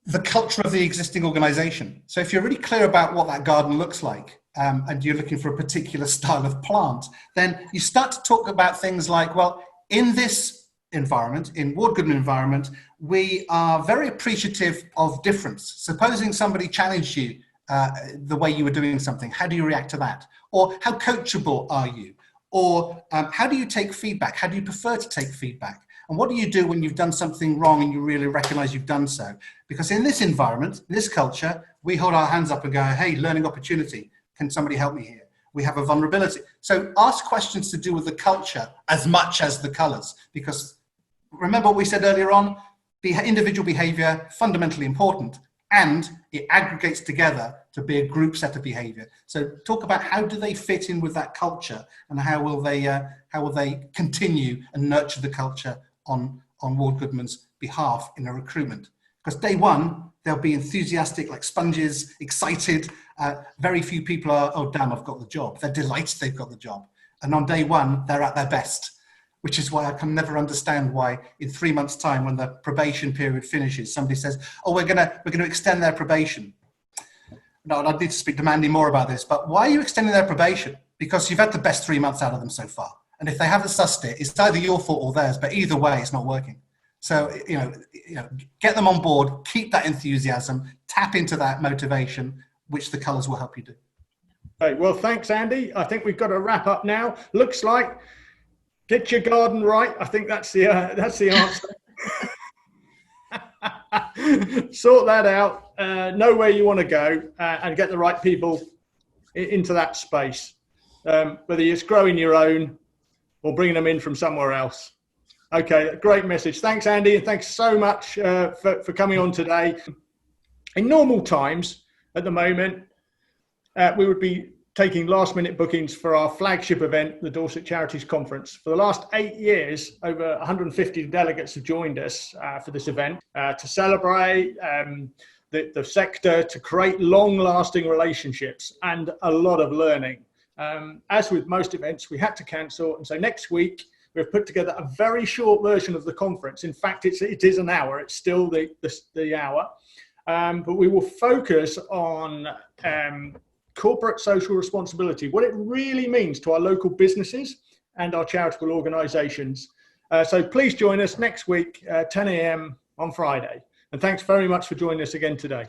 S2: the culture of the existing organization. So if you're really clear about what that garden looks like, and you're looking for a particular style of plant, then you start to talk about things like, well, in this environment, in Ward Goodman environment, we are very appreciative of difference. Supposing somebody challenged you the way you were doing something, how do you react to that? Or how coachable are you? Or how do you take feedback? How do you prefer to take feedback? And what do you do when you've done something wrong and you really recognize you've done so? Because in this environment, in this culture, we hold our hands up and go, hey, learning opportunity. Can somebody help me here? We have a vulnerability. So ask questions to do with the culture as much as the colors. Because remember what we said earlier on, individual behavior, fundamentally important, and it aggregates together to be a group set of behavior. So talk about how do they fit in with that culture, and how will they continue and nurture the culture on Ward Goodman's behalf in a recruitment. Because day one, they'll be enthusiastic like sponges, excited. Very few people are, oh damn, I've got the job. They're delighted they've got the job. And on day one, they're at their best, which is why I can never understand why in 3 months' time, when the probation period finishes, somebody says, oh, we're gonna extend their probation. No, I need to speak to Mandy more about this, but why are you extending their probation? Because you've had the best 3 months out of them so far. And if they haven't sussed it, it's either your fault or theirs, but either way, it's not working. So, get them on board, keep that enthusiasm, tap into that motivation, which the colours will help you do.
S1: Right, well, thanks, Andy. I think we've got to wrap up now. Looks like get your garden right. I think that's the answer. Sort that out, know where you want to go, and get the right people into that space, whether it's growing your own or bringing them in from somewhere else. Okay, great message. Thanks, Andy, and thanks so much for coming on today. In normal times, at the moment, we would be taking last-minute bookings for our flagship event, the Dorsett Charities Conference. For the last 8 years, over 150 delegates have joined us for this event to celebrate the sector, to create long-lasting relationships and a lot of learning. As with most events, we had to cancel, and so next week we've put together a very short version of the conference. In fact, it is an hour. It's still the hour, but we will focus on corporate social responsibility, what it really means to our local businesses and our charitable organisations. So please join us next week, 10 a.m. on Friday. And thanks very much for joining us again today.